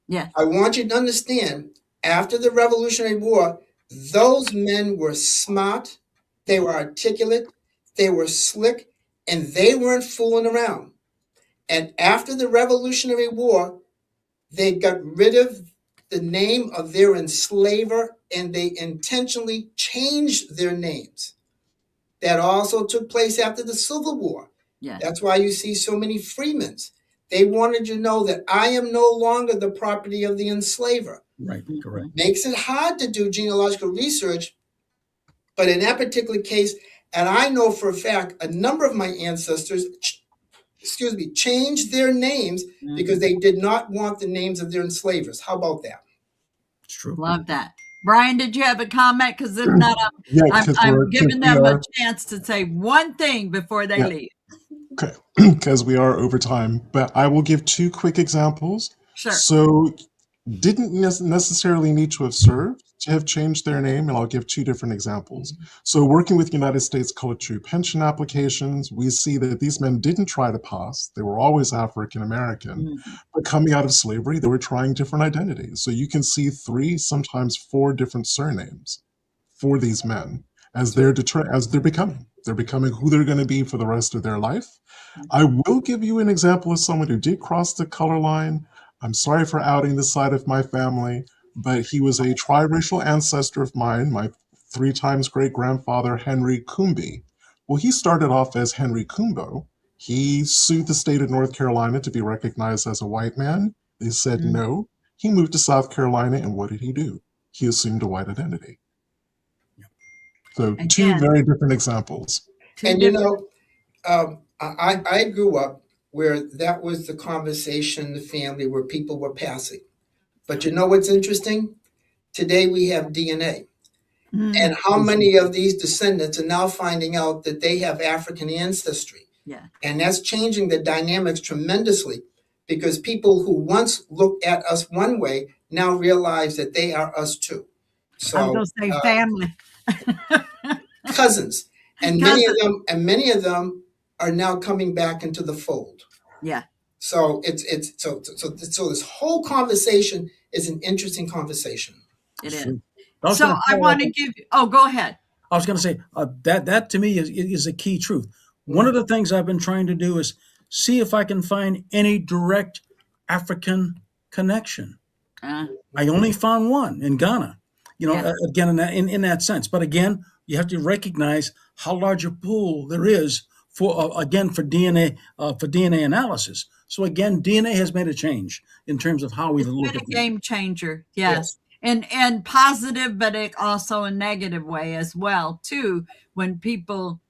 Yeah. I want you to understand, after the Revolutionary War, those men were smart, they were articulate, they were slick, and they weren't fooling around. And after the Revolutionary War, they got rid of the name of their enslaver and they intentionally changed their names. That also took place after the Civil War. Yeah. That's why you see so many Freemans. They wanted you to know that I am no longer the property of the enslaver. Right, correct. Makes it hard to do genealogical research, but in that particular case, And I know for a fact a number of my ancestors, changed their names because they did not want the names of their enslavers. How about that? It's true. Love that. Brian, did you have a comment? Because if not, Yeah, I'm because giving we them a are, chance to say one thing before they yeah, leave. okay, because we are over time. But I will give two quick examples. Sure. So didn't necessarily need to have served to have changed their name, and I'll give two different examples. So working with United States Colored True pension applications, we see that these men didn't try to pass. They were always African American, Mhm. but coming out of slavery, they were trying different identities. So you can see 3, sometimes 4 different surnames for these men as they're becoming. They're becoming who they're going to be for the rest of their life. I will give you an example of someone who did cross the color line. I'm sorry for outing this side of my family, but he was a triracial ancestor of mine, my 3 times great grandfather, Henry Coombe. Well, he started off as Henry Coombo. He sued the state of North Carolina to be recognized as a white man. They said Mhm. no. He moved to South Carolina, and what did he do? He assumed a white identity. So, two Again, very different examples. two And you different. know, I grew up where that was the conversation in the family where people were passing. But you know what's interesting? Today we have DNA. Mm, And how many of these descendants are now finding out that they have African ancestry? yeah. And that's changing the dynamics tremendously because people who once looked at us one way now realize that they are us too. I was So going to say family. cousins, and Cousin. many of them are now coming back into the fold. Yeah, So so this whole conversation is an interesting conversation. it It's is. true. I was So going to I follow want up. to give you, oh, go ahead. I was going to say that to me is a key truth. One of the things I've been trying to do is see if I can find any direct African connection. Uh, I only found one in Ghana. yeah. Again in that sense. But again, you have to recognize how large a pool there is for again for DNA analysis. So again, DNA has made a change in terms of how we It's look been at a things. game changer. Yes. Yes. And positive, but it also a negative way as well, too, when people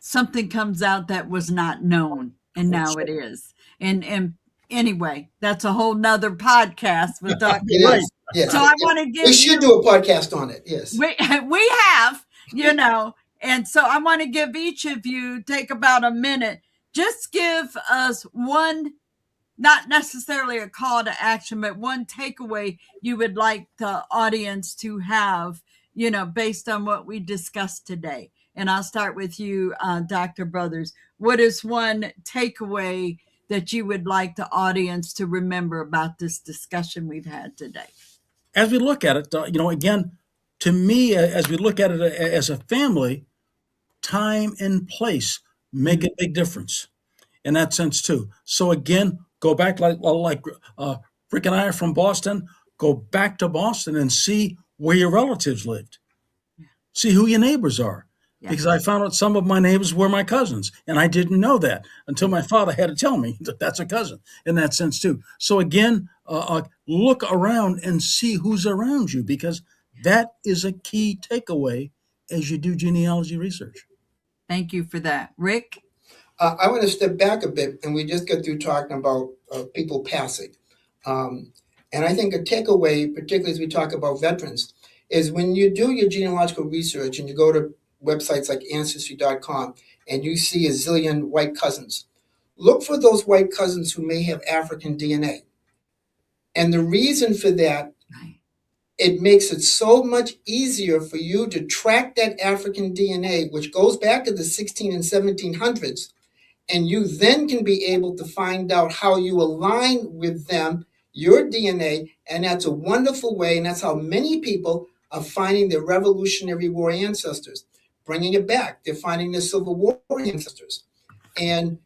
something comes out that was not known and now it is. And anyway, that's a whole nother podcast with Dr. It Right. is. Yes. So I want to We give should you do a podcast on it. Yes. we have, and so I want to give each of you take about a minute. Just give us one, not necessarily a call to action, but one takeaway you would like the audience to have, based on what we discussed today. And I'll start with you, Dr. Brothers. What is one takeaway that you would like the audience to remember about this discussion we've had today? As we look at it, again, to me, as we look at it as a family, time and place make a big difference in that sense too. So again, go back like Rick and I are from Boston. Go back to Boston and see where your relatives lived. See who your neighbors are. Yeah. Because I found out some of my neighbors were my cousins, and I didn't know that until my father had to tell me that that's a cousin in that sense too. So again, look around and see who's around you because that is a key takeaway as you do genealogy research. Thank you for that. Rick? I want to step back a bit, and we just got through talking about people passing. And I think a takeaway, particularly as we talk about veterans, is when you do your genealogical research and you go to websites like Ancestry.com and you see a zillion white cousins, look for those white cousins who may have African DNA. And the reason for that, it makes it so much easier for you to track that African DNA, which goes back to the 16 and 1700s. And you then can be able to find out how you align with them, your DNA. And that's a wonderful way. And that's how many people are finding their Revolutionary War ancestors, bringing it back. They're finding their Civil War ancestors. And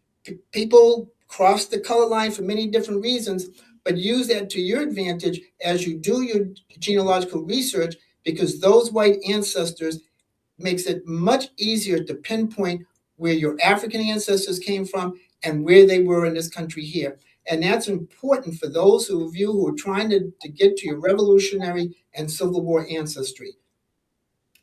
people cross the color line for many different reasons, but use that to your advantage as you do your genealogical research, because those white ancestors makes it much easier to pinpoint where your African ancestors came from and where they were in this country here. And that's important for those of you who are trying to get to your Revolutionary and Civil War ancestry.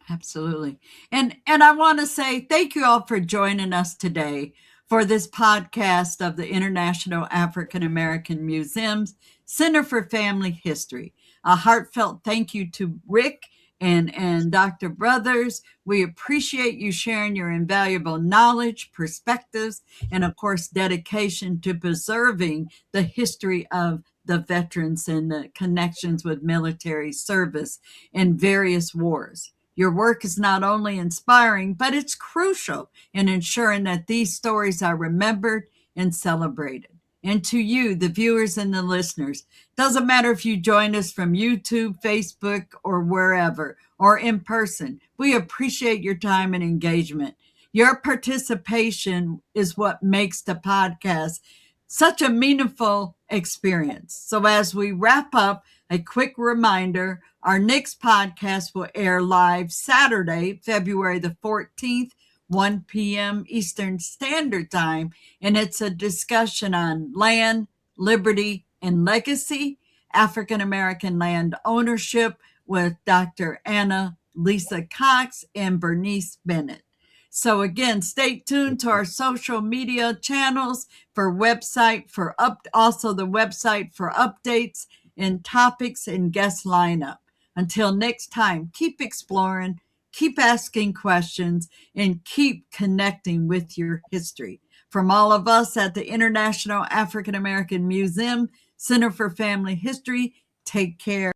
Absolutely. And I want to say thank you all for joining us today for this podcast of the International African American Museum's Center for Family History. A heartfelt thank you to Rick and Dr. Brothers. We appreciate you sharing your invaluable knowledge, perspectives, and of course, dedication to preserving the history of the veterans and the connections with military service in various wars. Your work is not only inspiring, but it's crucial in ensuring that these stories are remembered and celebrated. And to you, the viewers and the listeners, doesn't matter if you join us from YouTube, Facebook, or wherever, or in person, we appreciate your time and engagement. Your participation is what makes the podcast such a meaningful experience. So as we wrap up, a quick reminder, our next podcast will air live Saturday, February the 14th, 1 p.m. Eastern Standard Time, and it's a discussion on land, liberty, and legacy, African American land ownership with Dr. Anna Lisa Cox and Bernice Bennett. So again, stay tuned to our social media channels for also the website for updates and topics and guest lineup. Until next time, keep exploring, keep asking questions, and keep connecting with your history. From all of us at the International African American Museum Center for Family History, take care.